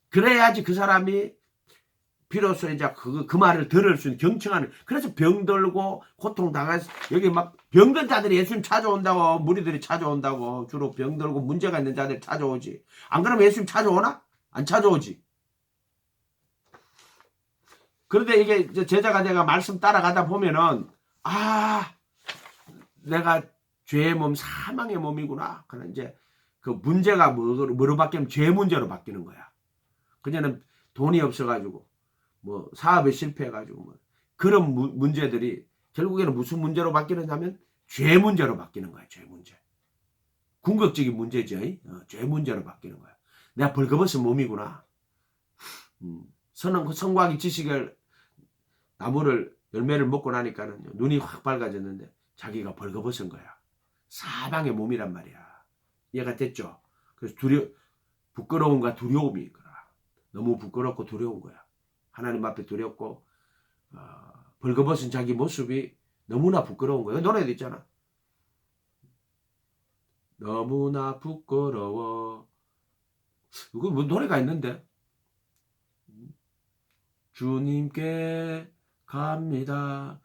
그래야지 그 사람이 비로소 이제 그 말을 들을 수 있는 경청하는. 그래서 병들고 고통당해서 여기 막 병든 자들이 예수님 찾아온다고 무리들이 찾아온다고 주로 병들고 문제가 있는 자들이 찾아오지. 안 그러면 예수님 찾아오나? 안 찾아오지. 그런데 이게 제자가 내가 말씀 따라가다 보면은 내가 죄의 몸 사망의 몸이구나. 그런 이제 그 문제가 뭐로 바뀌면 죄 문제로 바뀌는 거야. 그녀는 돈이 없어가지고 뭐 사업에 실패해가지고 뭐 그런 문제들이 결국에는 무슨 문제로 바뀌느냐면 죄 문제로 바뀌는 거야. 죄 문제. 궁극적인 문제죠. 죄 문제로 바뀌는 거야. 내가 벌거벗은 몸이구나. 성곽이 지식을 나무를 열매를 먹고 나니까는 눈이 확 밝아졌는데 자기가 벌거벗은 거야. 사방의 몸이란 말이야. 이해가 됐죠? 그래서 부끄러움과 두려움이 있거라. 너무 부끄럽고 두려운 거야. 하나님 앞에 두렵고 벌거벗은 자기 모습이 너무나 부끄러운 거야. 노래도 있잖아. 너무나 부끄러워. 이거 뭐 노래가 있는데. 주님께 갑니다.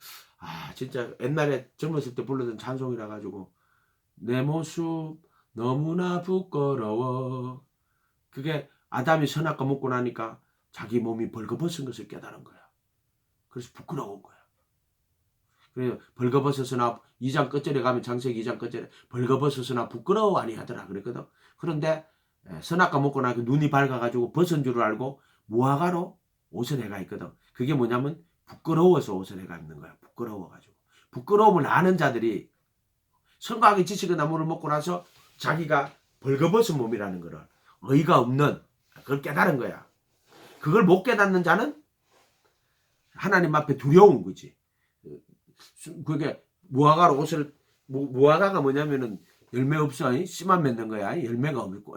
진짜 옛날에 젊었을 때 불렀던 찬송이라 가지고 내 모습 너무나 부끄러워. 그게 아담이 선악과 먹고 나니까 자기 몸이 벌거벗은 것을 깨달은 거야. 그래서 부끄러운 거야. 그래서 벌거벗었으나 2장 끝절에 가면 창세기 2장 끝절에 벌거벗었으나 부끄러워 아니하더라 그랬거든. 그런데 선악과 먹고 나니까 눈이 밝아가지고 벗은 줄을 알고 무화과로 옷을 해가 있거든. 그게 뭐냐면 부끄러워서 옷을 해가 입는 거야. 부끄러워가지고. 부끄러움을 아는 자들이 성곽의 지식의 나무를 먹고 나서 자기가 벌거벗은 몸이라는 거를 의의가 없는 그걸 깨달은 거야. 그걸 못 깨닫는 자는 하나님 앞에 두려운 거지. 그게 무화과로 옷을 무화과가 뭐냐면은 열매 없어. 씨만 맺는 거야. 열매가 없고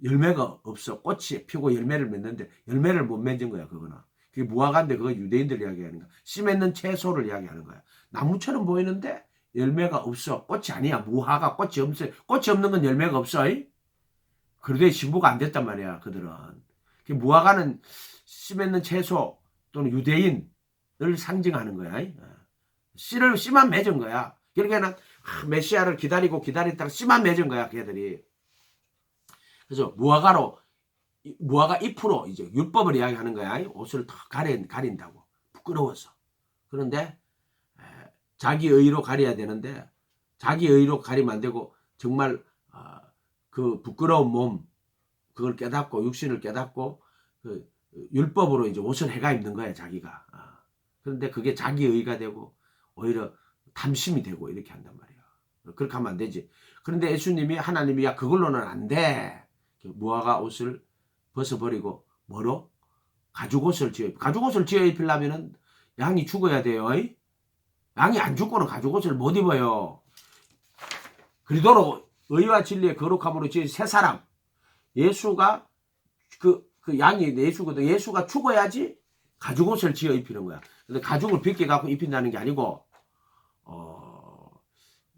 열매가 없어. 꽃이 피고 열매를 맺는데 열매를 못 맺은 거야. 그거는. 그게 무화과인데 그거 유대인들 이야기하는 거야. 씨 맺는 채소를 이야기하는 거야. 나무처럼 보이는데 열매가 없어. 꽃이 아니야. 무화과 꽃이 없어. 꽃이 없는 건 열매가 없어. 그래도 신부가 안 됐단 말이야. 그들은. 무화과는 씨 맺는 채소 또는 유대인을 상징하는 거야. 씨만 맺은 거야. 그러니까는 메시아를 기다리다가 씨만 맺은 거야. 걔들이. 그래서 무화과 잎으로 이제 율법을 이야기하는 거야. 옷을 더 가린다고. 부끄러워서. 그런데 자기 의로 가려야 되는데 자기 의로 가리면 안 되고 정말 그 부끄러운 몸 그걸 깨닫고 육신을 깨닫고 그 율법으로 이제 옷을 해가 입는 거야. 자기가. 그런데 그게 자기 의가 되고 오히려 탐심이 되고 이렇게 한단 말이야. 그렇게 하면 안 되지. 그런데 예수님이 하나님이 야 그걸로는 안 돼. 무화과 옷을 벗어버리고 뭐로? 가죽옷을 지어 입히려면은 양이 죽어야 돼요. 양이 안 죽고는 가죽옷을 못 입어요. 그리도록 의와 진리의 거룩함으로 지은 새 사람. 예수가 그 양이 예수거든. 예수가 죽어야지 가죽옷을 지어 입히는 거야. 근데 가죽을 빗게 갖고 입힌다는 게 아니고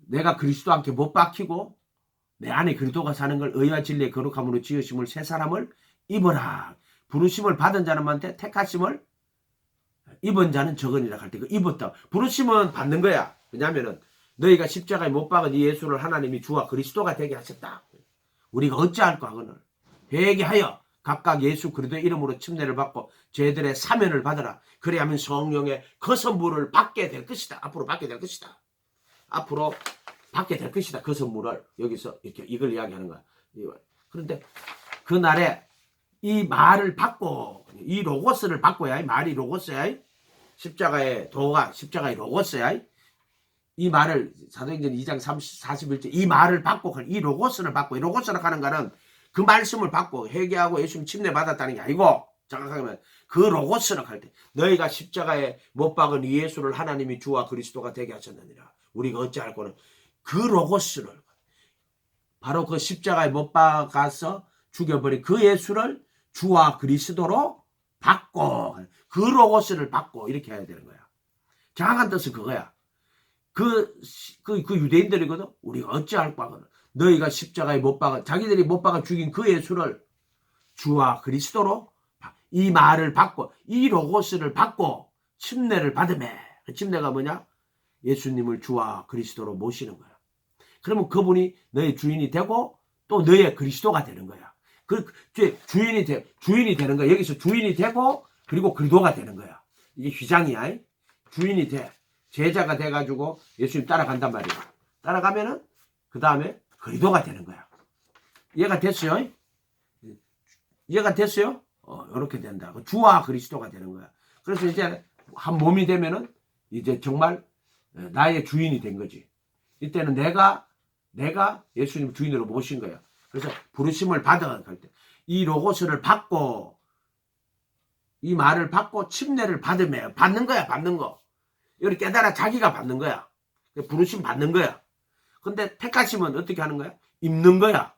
내가 그리스도와 함께 못 박히고 내 안에 그리스도가 사는 걸 의와 진리의 거룩함으로 지으심을 새 사람을 입어라. 부르심을 받은 자는한테 택하심을 입은 자는 적으니라 할 때 그 입었다. 부르심은 받는 거야. 왜냐하면은 너희가 십자가에 못 박은 이 예수를 하나님이 주와 그리스도가 되게 하셨다. 우리가 어찌할까 하거늘 회개하여 각각 예수 그리스도의 이름으로 침례를 받고 죄들의 사면을 받으라. 그래야만 성령의 거선물을 받게 될 것이다. 앞으로 받게 될 것이다. 앞으로 받게 될 것이다. 그 선물을 여기서 이렇게 이걸 이야기하는 거야. 그런데 그날에 이 말을 받고 이 로고스를 받고야. 이 말이 로고스야. 십자가의 도가 십자가의 로고스야. 이 말을 사도행전 2장 41절 이 말을 받고 이 로고스를 받고 이 로고스를 하는 거는 그 말씀을 받고 회개하고 예수님 침례 받았다는 게 아니고 정확하게 말하면 그 로고스를 할 때 너희가 십자가에 못 박은 이 예수를 하나님이 주와 그리스도가 되게 하셨느니라. 우리가 어찌할 거는 그 로고스를 바로 그 십자가에 못 박아서 죽여버린 그 예수를 주와 그리스도로 받고 그 로고스를 받고 이렇게 해야 되는 거야. 정확한 뜻은 그거야. 그 유대인들이거든. 우리가 어찌할 바거든. 너희가 십자가에 못 박아 자기들이 못 박아 죽인 그 예수를 주와 그리스도로 이 말을 받고 이 로고스를 받고 침례를 받으매. 그 침례가 뭐냐? 예수님을 주와 그리스도로 모시는 거야. 그러면 그분이 너의 주인이 되고 또 너의 그리스도가 되는 거야. 그 주인이 되는 거야. 여기서 주인이 되고 그리고 그리스도가 되는 거야. 이게 휘장이야. 주인이 돼. 제자가 돼가지고 예수님 따라간단 말이야. 따라가면은 그 다음에 그리스도가 되는 거야. 이해가 됐어요? 이해가 됐어요? 이렇게 된다. 주와 그리스도가 되는 거야. 그래서 이제 한 몸이 되면은 이제 정말 나의 주인이 된 거지. 이때는 내가 예수님 주인으로 모신 거야. 그래서 부르심을 받아 갈 때 이 로고스를 받고 이 말을 받고 침례를 받으면 받는 거야. 받는 거. 이걸 깨달아 자기가 받는 거야. 부르심 받는 거야. 근데 택하심은 어떻게 하는 거야? 입는 거야.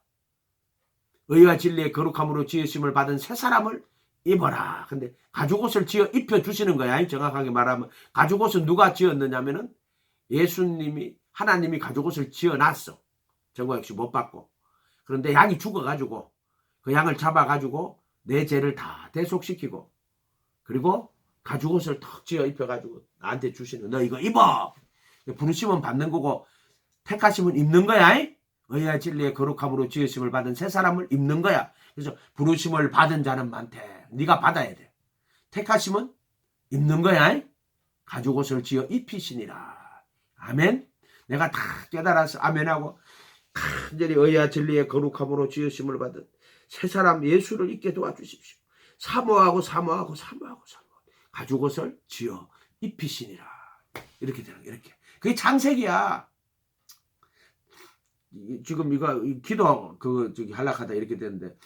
의와 진리의 거룩함으로 지으심을 받은 새 사람을 입어라. 근데 가죽옷을 지어 입혀 주시는 거야. 정확하게 말하면 가죽옷은 누가 지었느냐면은 예수님이 하나님이 가죽옷을 지어놨어. 정광식 못 받고. 그런데 양이 죽어가지고 그 양을 잡아가지고 내 죄를 다 대속시키고 그리고 가죽옷을 턱 지어 입혀가지고 나한테 주시는 너 이거 입어. 부르심은 받는 거고 택하심은 입는 거야. 의와 진리의 거룩함으로 지으심을 받은 새 사람을 입는 거야. 그래서 부르심을 받은 자는 많대. 네가 받아야 돼. 택하심은 입는 거야. 가죽옷을 지어 입히시니라. 아멘. 내가 다 깨달아서 아멘하고 간절히 의와 진리의 거룩함으로 지으심을 받은 새 사람 예수를 입게 도와주십시오. 사모하고 가죽옷을 지어 입히시니라. 이렇게 되는 거야. 이렇게. 그게 창세기야. 지금 이거 기도 저기 할락하다 이렇게 되는데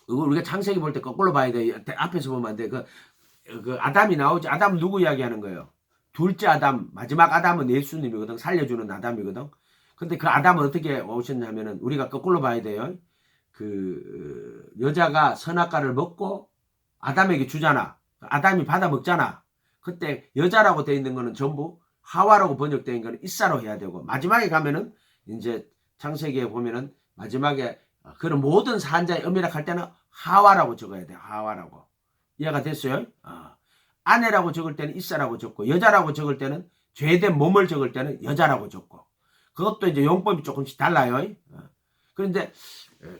우리가 창세기 볼 때 거꾸로 봐야 돼. 앞에서 보면 안 돼. 그 아담이 나오지. 아담 누구 이야기하는 거예요? 둘째 아담, 마지막 아담은 예수님이거든. 살려주는 아담이거든. 근데 그 아담은 어떻게 오셨냐면은 우리가 거꾸로 봐야 돼요. 그 여자가 선악과를 먹고 아담에게 주잖아. 아담이 받아 먹잖아. 그때 여자라고 돼 있는 거는 전부 하와라고 번역되어 있는 거는 이사로 해야 되고 마지막에 가면은 이제 창세기에 보면은 마지막에 그런 모든 산자의 의미라 할 때는 하와라고 적어야 돼. 하와라고. 이해가 됐어요? 아내라고 적을 때는 이사라고 적고 여자라고 적을 때는 죄된 몸을 적을 때는 여자라고 적고 그것도 이제 용법이 조금씩 달라요. 그런데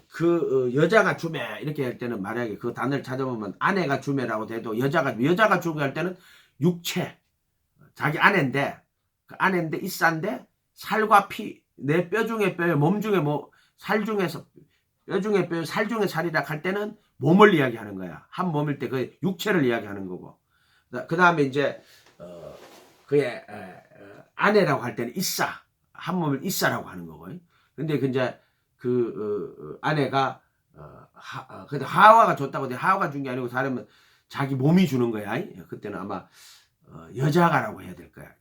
그 여자가 주매 이렇게 할 때는 만약에 그 단어를 찾아보면 아내가 주매라고 돼도 여자가 주매 할 때는 육체 자기 아내인데 그 아내인데 이사인데 살과 피 내 뼈 중에 뼈에 몸 중에 살 중에서 뼈 중에 뼈 살 중에 살이라 할 때는 몸을 이야기하는 거야. 한 몸일 때 그 육체를 이야기하는 거고 그 다음에 이제 그의 아내라고 할 때는 이사 한 몸을 이사라고 하는 거고 근데 이제 그 아내가 근데 하와가 줬다고 하와가 준 게 아니고 사람은 자기 몸이 주는 거야. 그때는 아마 여자가라고 해야 될 거야.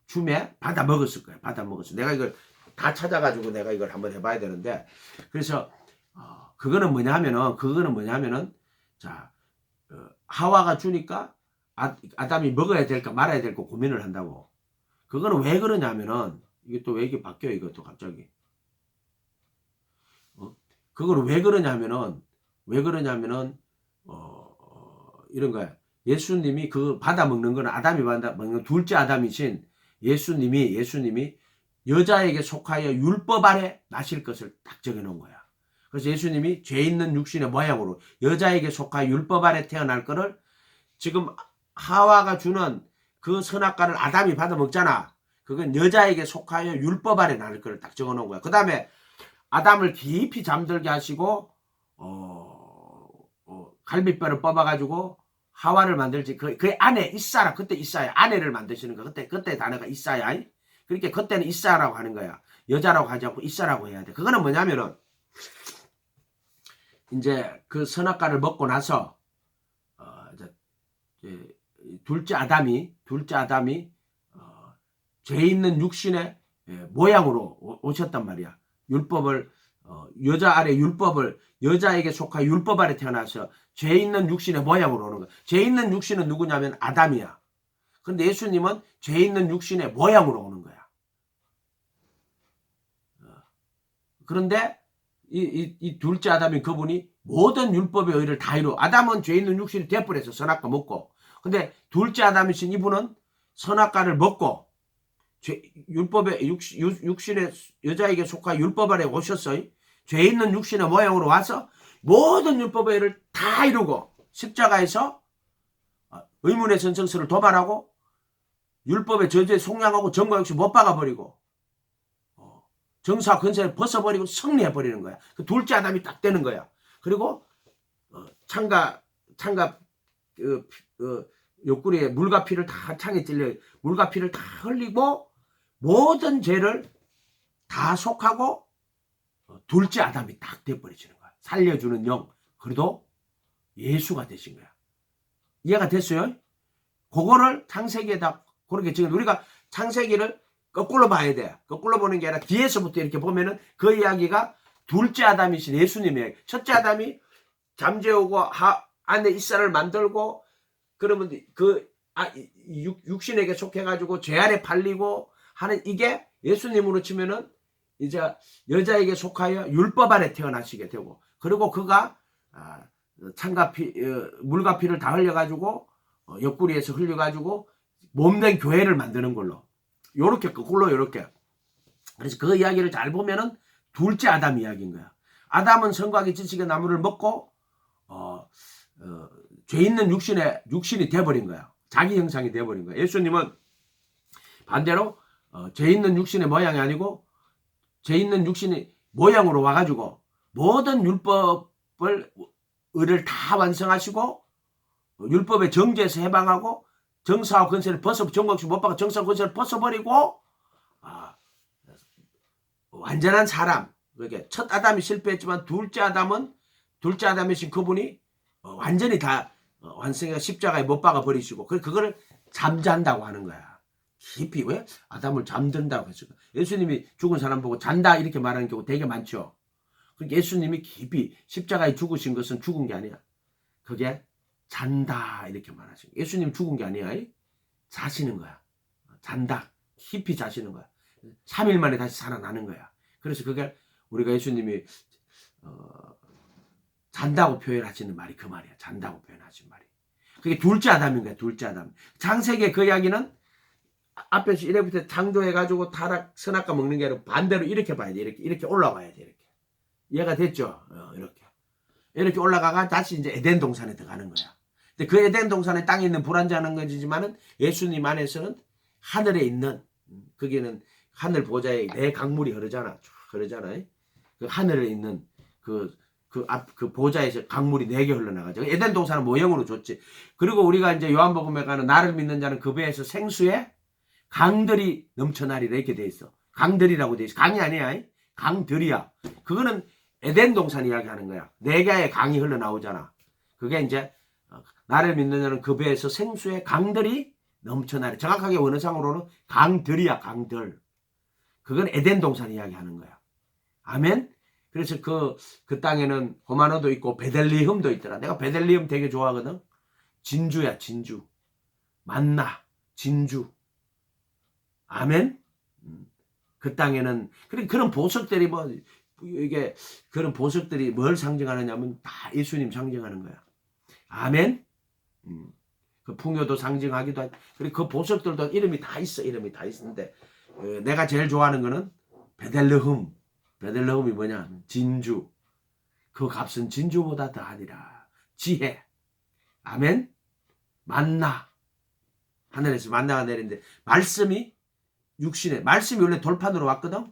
줌에 받아 먹었을 거야. 받아 먹었어. 내가 이걸 다 찾아가지고 내가 이걸 한번 해봐야 되는데 그래서 그거는 뭐냐면은 자 하와가 주니까 아담이 먹어야 될까 말아야 될까 고민을 한다고. 그거는 왜 그러냐면은 이게 또 왜 이게 바뀌어 이것도 갑자기. 그거를 왜 그러냐면은 이런 거야. 예수님이 그 받아 먹는 거는 아담이 받아 먹는 둘째 아담이신 예수님이 여자에게 속하여 율법 아래 나실 것을 딱 적어놓은 거야. 그래서 예수님이 죄 있는 육신의 모양으로 여자에게 속하여 율법 아래 태어날 거를 지금 하와가 주는 그 선악과를 아담이 받아 먹잖아. 그건 여자에게 속하여 율법 아래 나를 거를 딱 적어놓은 거야. 그 다음에 아담을 깊이 잠들게 하시고 갈비뼈를 뽑아가지고 하와를 만들지. 그 안에 이사라. 그때 이사야. 아내를 만드시는 거. 그때 단어가 이사야. 그렇게 그때는 이사라고 하는 거야. 여자라고 하지 않고 이사라고 해야 돼. 그거는 뭐냐면은 이제 그 선악과를 먹고 나서 둘째 아담이 죄 있는 육신의 모양으로 오셨단 말이야. 율법을 여자 아래 율법을 여자에게 속하 율법 아래 태어나서 죄 있는 육신의 모양으로 오는 거야. 죄 있는 육신은 누구냐면 아담이야. 그런데 예수님은 죄 있는 육신의 모양으로 오는 거야. 그런데 이 둘째 아담인 그분이 모든 율법의 의를 다 이루어. 아담은 죄 있는 육신이 되어버려서 선악과 먹고. 근데 둘째 아담이신 이분은 선악과를 먹고 율법의 육신의 여자에게 속하 율법 아래 오셨어요. 죄 있는 육신의 모양으로 와서 모든 율법의 의를 다 이루고 십자가에서 의문의 선생수를 도발하고 율법의 저주에 속량하고 정과 역시 못 박아버리고 정사 근세를 벗어버리고 승리해버리는 거야. 그 둘째 아담이 딱 되는 거야. 그리고 창가 옆구리에 물과 피를 다 창에 찔려 물과 피를 다 흘리고 모든 죄를 다 속하고 둘째 아담이 딱 돼버리시는 거야. 살려주는 영. 그래도 예수가 되신 거야. 이해가 됐어요? 그거를 창세기에다 그렇게 지금 우리가 창세기를 거꾸로 봐야 돼. 거꾸로 보는 게 아니라 뒤에서부터 이렇게 보면은 그 이야기가 둘째 아담이신 예수님의 첫째 아담이 잠재우고 안에 이살을 만들고 그러면 육신에게 속해가지고 죄 아래 팔리고 하는 이게 예수님으로 치면은 이제 여자에게 속하여 율법 아래 태어나시게 되고 그리고 그가 창과 피, 물과 피를 다 흘려가지고 옆구리에서 흘려가지고 몸된 교회를 만드는 걸로 요렇게 거꾸로 요렇게 그래서 그 이야기를 잘 보면은 둘째 아담 이야기인 거야. 아담은 선과의 지식의 나무를 먹고 죄 있는 육신이 돼버린 거야. 자기 형상이 돼버린 거야. 예수님은 반대로 죄 있는 육신의 모양이 아니고 죄 있는 육신의 모양으로 와가지고 모든 율법을 의를 다 완성하시고 율법의 정죄에서 해방하고 정사와 권세를 정복시 못 받고 정사와 권세를 벗어버리고 완전한 사람. 그러니까 첫 아담이 실패했지만 둘째 아담이신 그분이 완전히 다 완성해서 십자가에 못 박아 버리시고 그거를 잠잔다고 하는 거야. 깊이 왜 아담을 잠든다고 했을까? 예수님이 죽은 사람 보고 잔다 이렇게 말하는 경우 되게 많죠. 그러니까 예수님이 깊이 십자가에 죽으신 것은 죽은 게 아니야. 그게 잔다 이렇게 말하신 거야. 예수님 죽은 게 아니야. 자시는 거야. 잔다. 깊이 자시는 거야. 3일 만에 다시 살아나는 거야. 그래서 그게 우리가 예수님이 잔다고 표현하시는 말이 그 말이야. 잔다고 표현하신 말이. 그게 둘째 아담인 거야. 둘째 아담. 창세기의 그 이야기는 앞에서 이래부터 창조해가지고 타락 선악과 먹는 게 아니라 반대로 이렇게 봐야 돼. 이렇게 올라가야 돼. 이렇게. 이해가 됐죠? 이렇게 올라가가 다시 이제 에덴 동산에 들어가는 거야. 근데 그 에덴 동산에 땅에 있는 불완전한 거지만은 예수님 안에서는 하늘에 있는 거기는 하늘 보좌에 내 강물이 흐르잖아. 그 하늘에 있는 그 보좌에서 강물이 4개 흘러나가죠. 에덴 동산은 모형으로 줬지. 그리고 우리가 이제 요한복음에 가는 나를 믿는 자는 그 배에서 생수에 강들이 넘쳐나리라 이렇게 돼 있어. 강들이라고 돼 있어. 강이 아니야. 강들이야. 그거는 에덴 동산 이야기하는 거야. 4개의 강이 흘러나오잖아. 그게 이제 나를 믿는 자는 그 배에서 생수에 강들이 넘쳐나리. 정확하게 원어상으로는 강들이야. 강들. 그건 에덴 동산 이야기하는 거야. 아멘. 그래서 그 땅에는 호마노도 있고 베들리헴도 있더라. 내가 베들리헴 되게 좋아하거든. 진주야. 진주. 만나. 진주. 아멘. 그 땅에는 그런 보석들이 이게 그런 보석들이 뭘 상징하느냐면 다 예수님 상징하는 거야. 아멘. 그 풍요도 상징하기도 하고 그리고 그 보석들도 이름이 다 있어. 이름이 다 있는데 내가 제일 좋아하는 거는 베들레헴. 베들레헴이 뭐냐? 진주. 그 값은 진주보다 더하니라. 지혜. 아멘. 만나. 하늘에서 만나가 내리는데 말씀이 육신에 말씀이 원래 돌판으로 왔거든.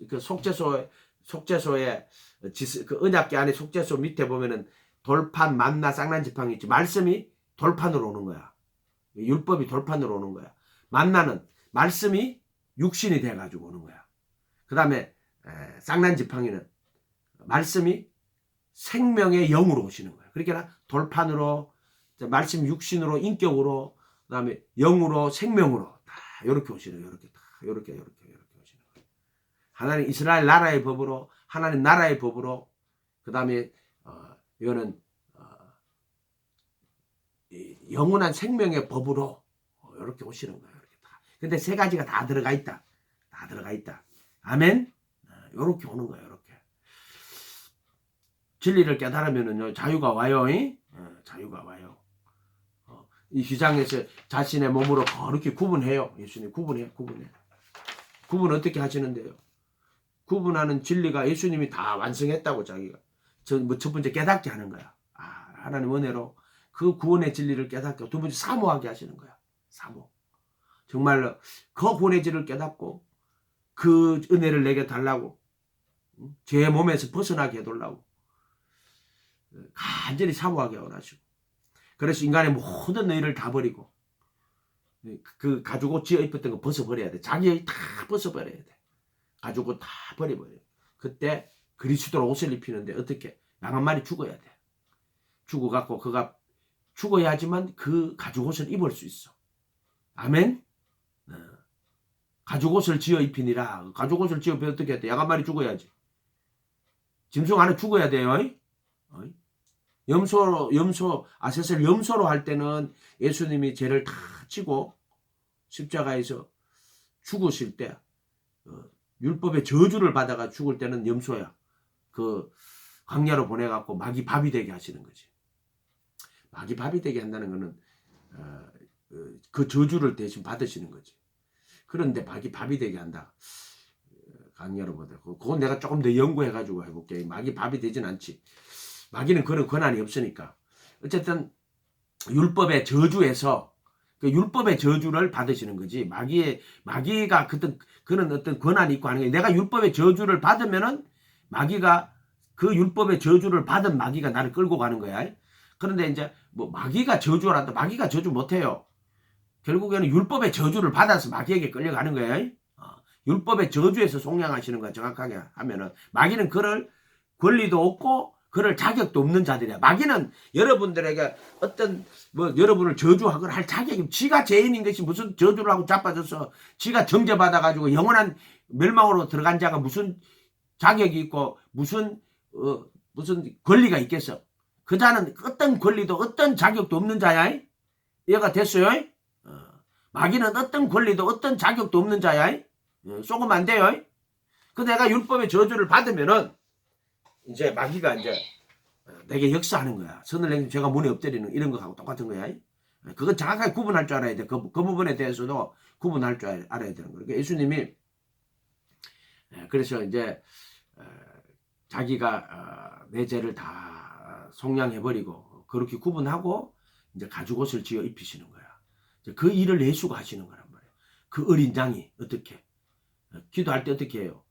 그 속죄소에 그 언약궤 안에 속죄소 밑에 보면은 돌판 만나 쌍난 지팡이 있지. 말씀이 돌판으로 오는 거야. 율법이 돌판으로 오는 거야. 만나는 말씀이 육신이 돼가지고 오는 거야. 그 다음에 쌍난 지팡이는 말씀이 생명의 영으로 오시는 거야. 그러니까 돌판으로 말씀 육신으로 인격으로 그 다음에 영으로 생명으로 다 이렇게 오시는 거야. 이렇게 오시는 거예요. 하나님 이스라엘 나라의 법으로 하나님 나라의 법으로 그 다음에 이거는 영원한 생명의 법으로 이렇게 오시는 거예요. 이렇게 다. 근데 3가지가 다 들어가 있다. 다 들어가 있다. 아멘. 이렇게 오는 거예요. 이렇게 진리를 깨달으면은요 자유가 와요. 자유가 와요. 이 휘장에서 자신의 몸으로 그렇게 구분해요. 예수님 구분해. 구분 어떻게 하시는데요? 구분하는 진리가 예수님이 다 완성했다고 자기가 첫 번째 깨닫게 하는 거야. 하나님 은혜로 그 구원의 진리를 깨닫게. 두 번째 사모하게 하시는 거야. 사모. 정말로 그 구원의 진리를 깨닫고 그 은혜를 내게 달라고 제 몸에서 벗어나게 해달라고 간절히 사모하게 원하시고 그래서 인간의 모든 의를 다 버리고 그 가죽옷 지어 입었던 거 벗어버려야 돼. 자기의 다 벗어버려야 돼. 가죽옷 다 버려버려야 돼. 그때 그리스도로 옷을 입히는데 어떻게? 양 한 마리 죽어야 돼. 죽어갖고 그가 죽어야지만 그 가죽옷을 입을 수 있어. 아멘? 가죽옷을 지어 입히니라. 가죽옷을 지어 입히면 어떻게 해야 돼? 양 한 마리 죽어야지. 짐승 안에 죽어야 돼요. 아셋을 염소로 할 때는 예수님이 죄를 다 지고 십자가에서 죽으실 때 율법의 저주를 받아가 죽을 때는 염소야. 그 광야로 보내갖고 마귀 밥이 되게 하시는 거지. 마귀 밥이 되게 한다는 거는 그 저주를 대신 받으시는 거지. 그런데 마귀 밥이 되게 한다. 광야로 보내. 그건 내가 조금 더 연구해가지고 해볼게. 마귀 밥이 되진 않지. 마귀는 그런 권한이 없으니까. 어쨌든 율법의 저주에서 그 율법의 저주를 받으시는 거지. 마귀가 그런 어떤 권한이 있고 하는 게, 내가 율법의 저주를 받으면은 마귀가 그 율법의 저주를 받은 마귀가 나를 끌고 가는 거야. 그런데 이제 뭐 마귀가 저주를 한다. 마귀가 저주 못해요. 결국에는 율법의 저주를 받아서 마귀에게 끌려가는 거야. 율법의 저주에서 속량하시는 거야. 정확하게 하면은 마귀는 그럴 권리도 없고 그럴 자격도 없는 자들이야. 마귀는 여러분들에게 어떤 뭐 여러분을 저주하거나 할 자격이, 지가 죄인인 것이 무슨 저주를 하고 자빠져서 지가 정죄받아 가지고 영원한 멸망으로 들어간 자가 무슨 자격이 있고 무슨 권리가 있겠어. 그 자는 어떤 권리도 어떤 자격도 없는 자야. 이해가 됐어요? 마귀는 어떤 권리도 어떤 자격도 없는 자야. 속으면 안 돼요. 그 내가 율법의 저주를 받으면은 이제 마귀가 이제 내게 역사하는 거야. 선을 내면 제가 문에 엎드리는 이런 거하고 똑같은 거야. 그건 정확하게 구분할 줄 알아야 돼. 그 부분에 대해서도 구분할 줄 알아야 되는 거예요. 예수님이 그래서 이제 자기가 내 죄를 다 속량해버리고 그렇게 구분하고 이제 가죽옷을 지어 입히시는 거야. 그 일을 예수가 하시는 거란 말이에요. 그 어린 양이 어떻게 기도할 때 어떻게 해요?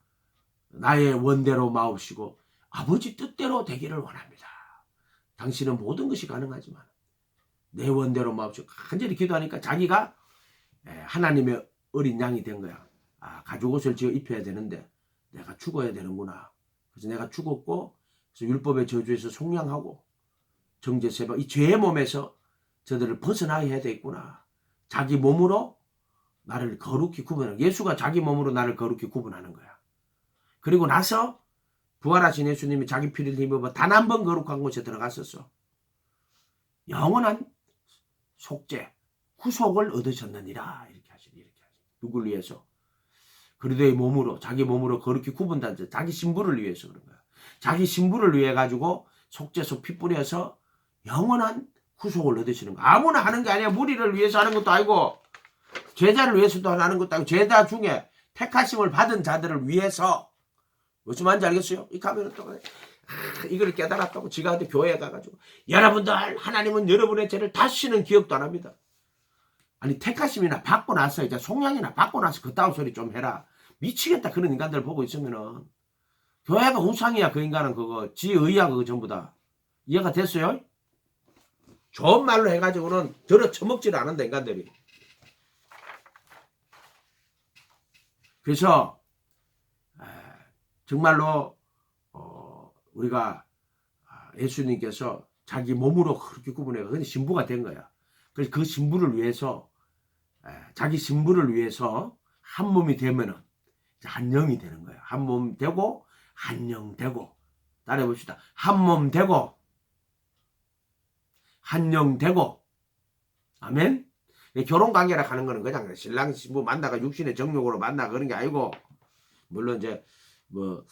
나의 원대로 마옵시고 아버지 뜻대로 되기를 원합니다. 당신은 모든 것이 가능하지만 내 원대로 마옵시고 간절히 기도하니까 자기가 하나님의 어린 양이 된 거야. 가죽옷을 지어 입혀야 되는데 내가 죽어야 되는구나. 그래서 내가 죽었고 그래서 율법의 저주에서 속량하고 정죄세바 이 죄의 몸에서 저들을 벗어나야 되겠구나. 자기 몸으로 나를 거룩히 구분하는, 예수가 자기 몸으로 나를 거룩히 구분하는 거야. 그리고 나서 부활하신 예수님이 자기 피를 힘입어 단 한 번 거룩한 곳에 들어갔었어. 영원한 속죄, 후속을 얻으셨느니라. 이렇게 하시니. 누굴 위해서? 그리스도의 몸으로, 자기 몸으로 거룩히 구분된 자, 자기 신부를 위해서 그런 거야. 자기 신부를 위해 가지고 속죄소 피 뿌려서 영원한 후속을 얻으시는 거야. 아무나 하는 게 아니야. 무리를 위해서 하는 것도 아니고 제자를 위해서도 하는 것도 아니고 제자 중에 택하심을 받은 자들을 위해서. 무슨 말인지 알겠어요? 이 가면은 또 이걸 깨달았다고 지가 교회에 가가지고 여러분들 하나님은 여러분의 죄를 다시는 기억도 안 합니다. 아니 택하심이나 받고 나서 이제 속량이나 받고 나서 그따위 소리 좀 해라. 미치겠다. 그런 인간들 보고 있으면은. 교회가 우상이야. 그 인간은 그거 지의야. 그거 전부 다. 이해가 됐어요? 좋은 말로 해가지고는 들어 처먹지를 않는다 인간들이. 그래서 정말로 우리가 예수님께서 자기 몸으로 그렇게 구분해가 근데 신부가 된 거야. 그래서 그 신부를 위해서 자기 신부를 위해서 한 몸이 되면은 한 영이 되는 거야. 한 몸 되고 한 영 되고. 따라해 봅시다. 한 몸 되고 한 영 되고. 아멘. 결혼 관계라 하는 거는 그냥 신랑 신부 만나가 육신의 정욕으로 만나 그런 게 아니고, 물론 이제 뭐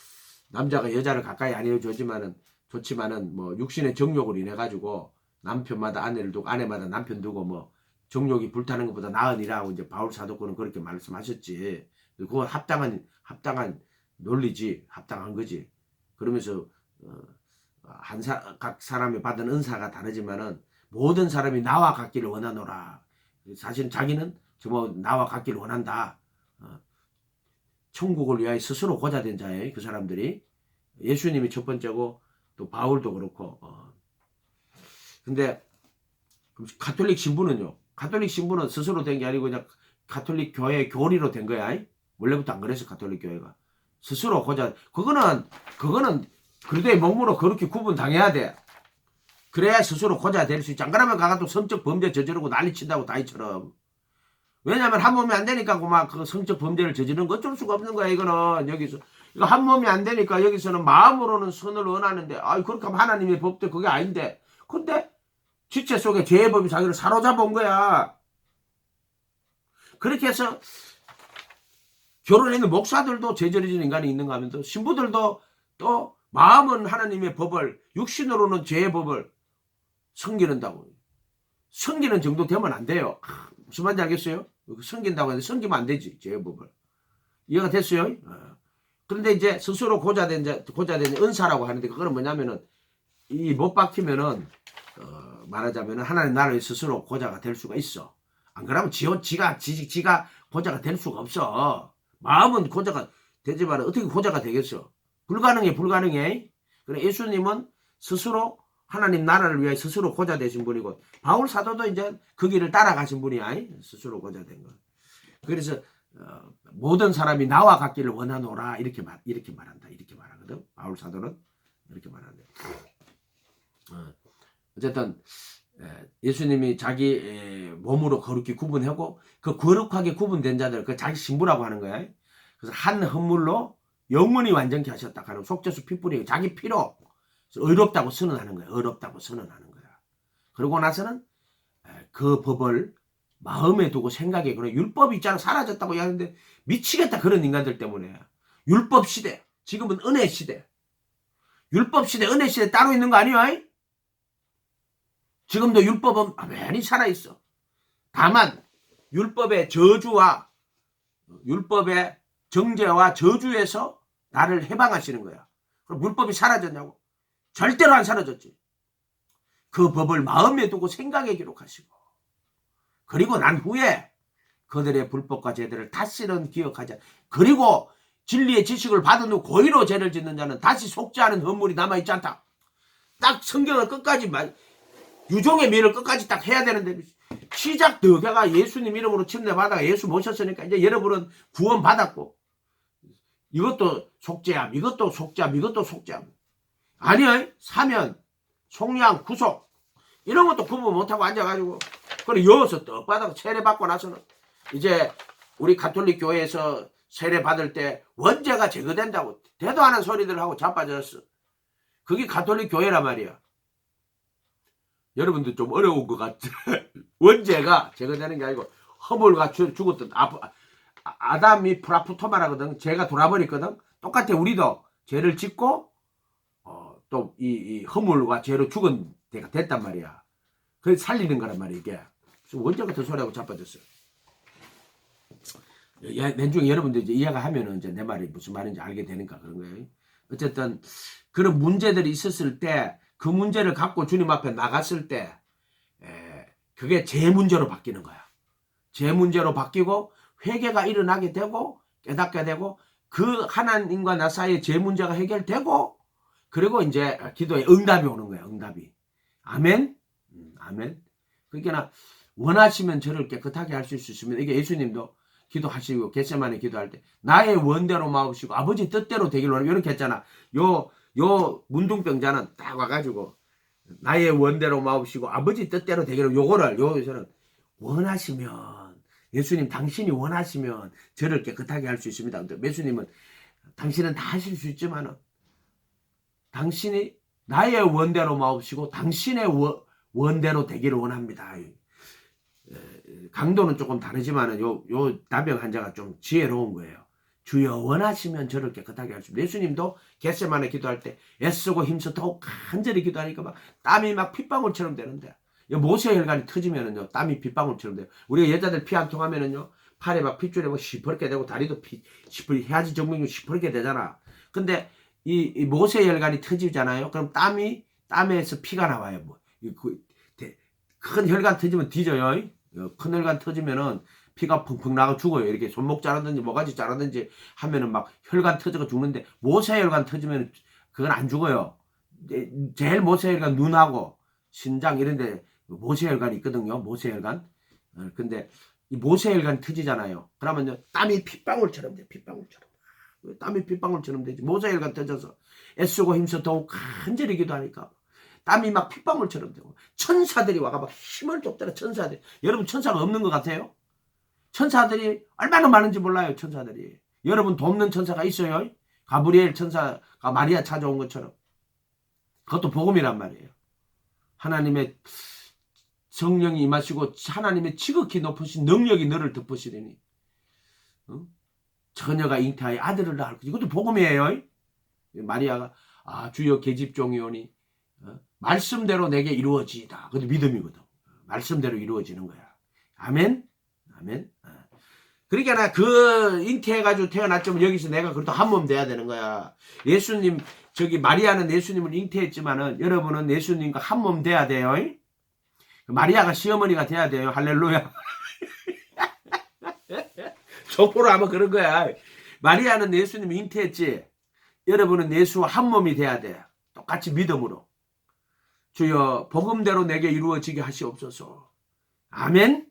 남자가 여자를 가까이 안 해주지만은 좋지만은 뭐 육신의 정욕으로 인해 가지고 남편마다 아내를 두고 아내마다 남편 두고 뭐 정욕이 불타는 것보다 나으니라고 이제 바울 사도권은 그렇게 말씀하셨지. 그거 합당한 논리지, 합당한 거지. 그러면서 각 사람이 받은 은사가 다르지만은 모든 사람이 나와 같기를 원하노라. 사실 자기는 뭐 나와 같기를 원한다. 천국을 위하여 스스로 고자된 자예요. 그 사람들이. 예수님이 첫 번째고 또 바울도 그렇고. 근데 가톨릭 신부는요. 가톨릭 신부는 스스로 된 게 아니고 그냥 가톨릭 교회 교리로 된 거야. 원래부터 안 그랬어. 가톨릭 교회가. 스스로 고자. 그거는 그리스도의 몸으로 그렇게 구분당해야 돼. 그래야 스스로 고자 될 수 있지. 안 그러면 가가 또 성적 범죄 저지르고 난리 친다고 다이처럼. 왜냐면 한 몸이 안 되니까 막 그 성적 범죄를 저지르는 거 어쩔 수가 없는 거야. 이거는 여기서 이거 한 몸이 안 되니까 여기서는 마음으로는 선을 원하는데 그렇게 하면 하나님의 법도 그게 아닌데 근데 지체 속에 죄의 법이 자기를 사로잡아 온 거야. 그렇게 해서 결혼했는 목사들도 죄저리진 인간이 있는가 하면 또 신부들도 또 마음은 하나님의 법을 육신으로는 죄의 법을 섬기는다고. 섬기는 정도 되면 안 돼요. 무슨 말인지 알겠어요? 섬긴다고 해서 섬기면 안 되지. 죄의 법을. 이해가 됐어요? 그런데 이제 스스로 고자된 은사라고 하는데 그거는 뭐냐면은 이 못 박히면은 말하자면은 하나님 나라에 스스로 고자가 될 수가 있어. 안 그러면 지가 고자가 될 수가 없어. 마음은 고자가 되지만 어떻게 고자가 되겠어? 불가능해. 그래 예수님은 스스로 하나님 나라를 위해 스스로 고자 되신 분이고 바울 사도도 이제 그 길을 따라가신 분이야. 스스로 고자 된 거. 그래서 모든 사람이 나와 같기를 원하노라 이렇게 말한다. 이렇게 말하거든. 바울 사도는 이렇게 말하는데. 어쨌든 예수님이 자기 몸으로 거룩히 구분하고 그 거룩하게 구분된 자들 그 자기 신부라고 하는 거야. 그래서 한 헌물로 영원히 완전케 하셨다 하는 속죄수 피뿌리 자기 피로 의롭다고 선언하는 거야. 의롭다고 선언하는 거야. 그러고 나서는 그 법을 마음에 두고 생각해. 그래 율법이 있잖아. 사라졌다고 하는데 미치겠다. 그런 인간들 때문에. 율법 시대. 지금은 은혜 시대. 율법 시대, 은혜 시대 따로 있는 거 아니야? 지금도 율법은 많이 살아있어. 다만 율법의 저주와 율법의 정죄와 저주에서 나를 해방하시는 거야. 그럼 율법이 사라졌냐고? 절대로 안 사라졌지. 그 법을 마음에 두고 생각에 기록하시고 그리고 난 후에 그들의 불법과 죄들을 다시는 기억하지 않아. 그리고 진리의 지식을 받은 후 고의로 죄를 짓는 자는 다시 속지 않은 헌물이 남아있지 않다. 딱 성경을 끝까지 유종의 미를 끝까지 딱 해야 되는데 시작 너가가 예수님 이름으로 침례받아가 예수 모셨으니까 이제 여러분은 구원 받았고 이것도 속죄함 이것도 속죄함 아니야. 사면 속량 구속 이런 것도 구분 못하고 앉아가지고 그래 여기서 떡받아서 세례받고 나서는 이제 우리 가톨릭 교회에서 세례받을 때 원죄가 제거된다고 대도 안 한 소리들 하고 자빠졌어. 그게 가톨릭 교회란 말이야. 여러분들 좀 어려운 것 같죠? 원죄가 제거되는 게 아니고 허물과 죽었던 아담이 프라푸토마라거든. 죄가 돌아버렸거든. 똑같아. 우리도 죄를 짓고 또 이 허물과 죄로 죽은 데가 됐단 말이야. 그래서 살리는 거란 말이야 이게. 원죄 같은 소리하고 자빠졌어요. 맨중에 여러분들 이제 이해가 하면은 이제 내 말이 무슨 말인지 알게 되니까 그런 거예요. 어쨌든 그런 문제들이 있었을 때 그 문제를 갖고 주님 앞에 나갔을 때 그게 제 문제로 바뀌는 거야. 제 문제로 바뀌고 회개가 일어나게 되고 깨닫게 되고 그 하나님과 나 사이에 제 문제가 해결되고 그리고 이제 기도에 응답이 오는 거야. 응답이. 아멘. 아멘. 그러니까 원하시면 저를 깨끗하게 할 수 있으시면 이게 예수님도 기도하시고 겟세마네 기도할 때 나의 원대로 마옵시고 아버지 뜻대로 되기를 원하고 이렇게 했잖아. 요 문둥병자는 딱 와가지고 나의 원대로 마옵시고 아버지 뜻대로 되기를 요거를 요에서는 원하시면 예수님 당신이 원하시면 저를 깨끗하게 할 수 있습니다. 근데 예수님은 당신은 다 하실 수 있지만은 당신이 나의 원대로 마옵시고 당신의 원대로 되기를 원합니다. 강도는 조금 다르지만은 요 나병 환자가 좀 지혜로운 거예요. 주여 원하시면 저를 깨끗하게 할 수 있습니다. 예수님도 겟세마네 기도할 때 애쓰고 힘써 더욱 간절히 기도하니까 막 땀이 막 핏방울처럼 되는데 모세 혈관이 터지면은요 땀이 핏방울처럼 돼요. 우리가 여자들 피 한 통하면은요 팔에 막 핏줄이 막 시퍼렇게 되고 다리도 시퍼렇게 해야지 정맥이 시퍼렇게 되잖아. 근데 이 모세 혈관이 터지잖아요. 그럼 땀에서 피가 나와요. 큰 혈관 터지면 뒤져요. 큰 혈관 터지면은 피가 펑펑 나가 죽어요. 이렇게 손목 자라든지 뭐가지 자라든지 하면은 막 혈관 터져가 죽는데 모세 혈관 터지면 그건 안 죽어요. 제일 모세 혈관 눈하고 신장 이런데 모세 혈관이 있거든요. 모세 혈관. 근데 이 모세 혈관 터지잖아요. 그러면요 땀이 핏방울처럼 돼. 핏방울처럼. 땀이 핏방울처럼 되지. 모세 혈관 터져서 애쓰고 힘써 더욱 간절히 기도하니까 땀이 막 핏방울처럼 되고 천사들이 와가 막 힘을 줬더라. 천사들이. 여러분 천사가 없는 것 같아요? 천사들이 얼마나 많은지 몰라요. 천사들이. 여러분 돕는 천사가 있어요. 가브리엘 천사가 마리아 찾아온 것처럼. 그것도 복음이란 말이에요. 하나님의 성령이 임하시고 하나님의 지극히 높으신 능력이 너를 덮으시리니 처녀가 잉태하여 아들을 낳을 것이다. 이것도 복음이에요. 마리아가 주여 계집종이오니 말씀대로 내게 이루어지이다. 그것도 믿음이거든. 말씀대로 이루어지는 거야. 아멘. 아멘. 그러니까 나 그 잉태해가지고 태어났지만 여기서 내가 그래도 한 몸 돼야 되는 거야. 예수님 마리아는 예수님을 잉태했지만은 여러분은 예수님과 한 몸 돼야 돼요. 마리아가 시어머니가 돼야 돼요. 할렐루야. 족보로 하면 그런 거야. 마리아는 예수님 잉태했지. 여러분은 예수와 한 몸이 돼야 돼. 똑같이 믿음으로. 주여 복음대로 내게 이루어지게 하시옵소서. 아멘.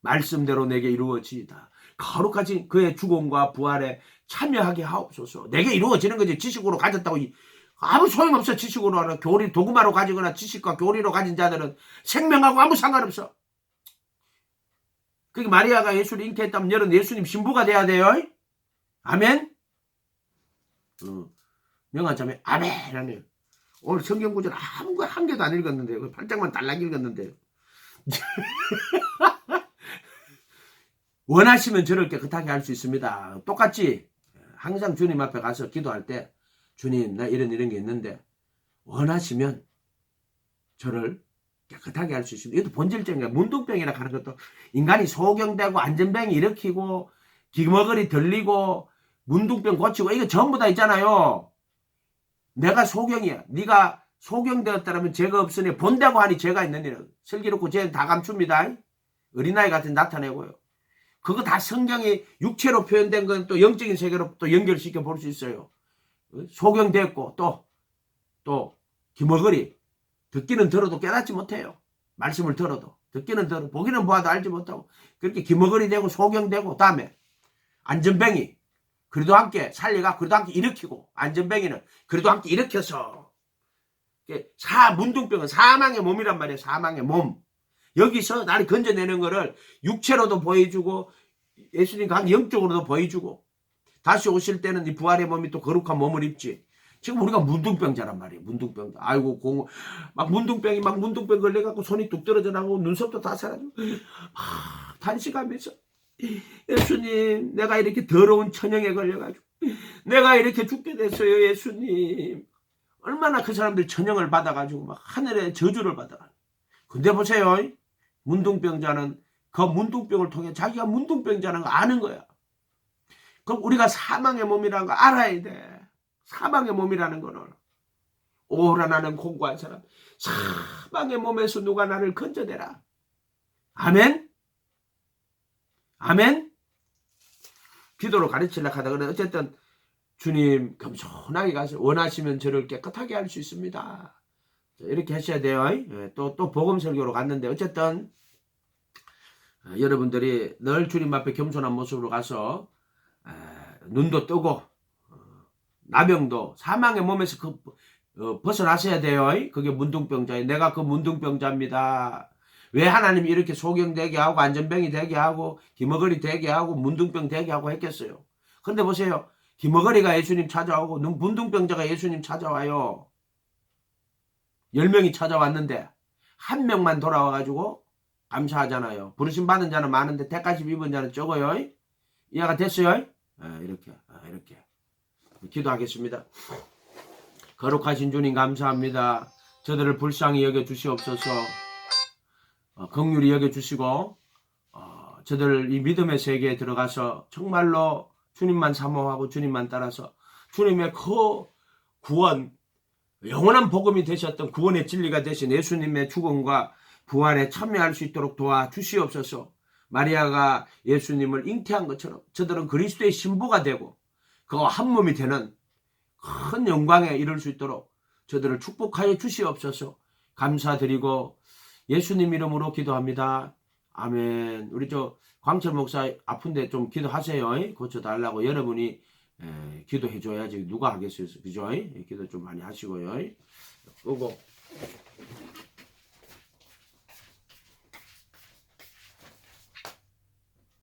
말씀대로 내게 이루어지이다. 거룩하신 그의 죽음과 부활에 참여하게 하옵소서. 내게 이루어지는 거지. 지식으로 가졌다고 아무 소용없어. 지식으로 하는 교리 도구마로 가지거나 지식과 교리로 가진 자들은 생명하고 아무 상관없어. 그게 마리아가 예수를 잉태했다면 너는 예수님 신부가 돼야 돼요. 아멘. 명한자매 아멘 하네요. 오늘 성경 구절 아무 한 개도 안 읽었는데 8장만 달랑 읽었는데 원하시면 저를 깨끗하게 할 수 있습니다. 똑같이 항상 주님 앞에 가서 기도할 때 주님 나 이런 게 있는데 원하시면 저를 깨끗하게 할 수 있습니다. 이것도 본질적인 거야. 문둥병이라 하는 것도 인간이 소경되고 안전병이 일으키고 기머거리 들리고 문둥병 고치고 이거 전부 다 있잖아요. 내가 소경이야. 네가 소경되었다면 죄가 없으니 본다고 하니 죄가 있느니라. 슬기롭고 죄는 다 감춥니다. 어린아이 같은 나타내고요. 그거 다 성경이 육체로 표현된 건 또 영적인 세계로 또 연결시켜 볼 수 있어요. 소경됐고 또 기머거리 듣기는 들어도 깨닫지 못해요. 말씀을 들어도 듣기는 들어 보기는 보아도 알지 못하고 그렇게 기머거리 되고 소경되고 다음에 안전뱅이 그래도 함께 살려가 그래도 함께 일으키고 안전뱅이는 그래도 함께 일으켜서 문둥병은 사망의 몸이란 말이에요. 사망의 몸. 여기서 나를 건져내는 거를 육체로도 보여주고 예수님과 영적으로도 보여주고 다시 오실 때는 이 부활의 몸이 또 거룩한 몸을 입지. 지금 우리가 문둥병자란 말이에요. 문둥병. 아이고 막 문둥병 걸려갖고 손이 뚝 떨어져 나고 눈썹도 다 사라지고 단식하면서 예수님 내가 이렇게 더러운 천형에 걸려가지고 내가 이렇게 죽게 됐어요. 예수님. 얼마나 그 사람들 천형을 받아가지고 막 하늘의 저주를 받아가지고. 근데 보세요. 문둥병자는 그 문둥병을 통해 자기가 문둥병자라는 거 아는 거야. 그럼 우리가 사망의 몸이라는 거 알아야 돼. 사망의 몸이라는 거는 오라 나는 공고한 사람. 사망의 몸에서 누가 나를 건져내라. 아멘. 아멘. 기도로 가르치려고 하다 그래. 어쨌든 주님 겸손하게 가서 원하시면 저를 깨끗하게 할 수 있습니다. 이렇게 하셔야 돼요. 또 복음 설교로 갔는데 어쨌든 여러분들이 늘 주님 앞에 겸손한 모습으로 가서 눈도 뜨고 나병도 사망의 몸에서 벗어나셔야 돼요. 그게 문둥병자예요. 내가 그 문둥병자입니다. 왜 하나님이 이렇게 소경되게 하고 안전병이 되게 하고 기머거리 되게 하고 문둥병 되게 하고 했겠어요. 그런데 보세요. 기머거리가 예수님 찾아오고 문둥병자가 예수님 찾아와요. 10명이 찾아왔는데 한 명만 돌아와가지고 감사하잖아요. 부르심 받은 자는 많은데 택하심 입은 자는 적어요. 이해가 됐어요? 이렇게 기도하겠습니다. 거룩하신 주님 감사합니다. 저들을 불쌍히 여겨주시옵소서. 긍휼히 여겨주시고 저들 이 믿음의 세계에 들어가서 정말로 주님만 사모하고 주님만 따라서 주님의 그 구원 영원한 복음이 되셨던 구원의 진리가 되신 예수님의 죽음과 부활에 참여할 수 있도록 도와주시옵소서. 마리아가 예수님을 잉태한 것처럼 저들은 그리스도의 신부가 되고 그와 한 몸이 되는 큰 영광에 이를 수 있도록 저들을 축복하여 주시옵소서. 감사드리고 예수님 이름으로 기도합니다. 아멘. 우리 광철 목사 아픈데 좀 기도하세요. 고쳐달라고 여러분이 기도해 줘야지 누가 하겠어요. 그죠? 기도 좀 많이 하시고요. 끄고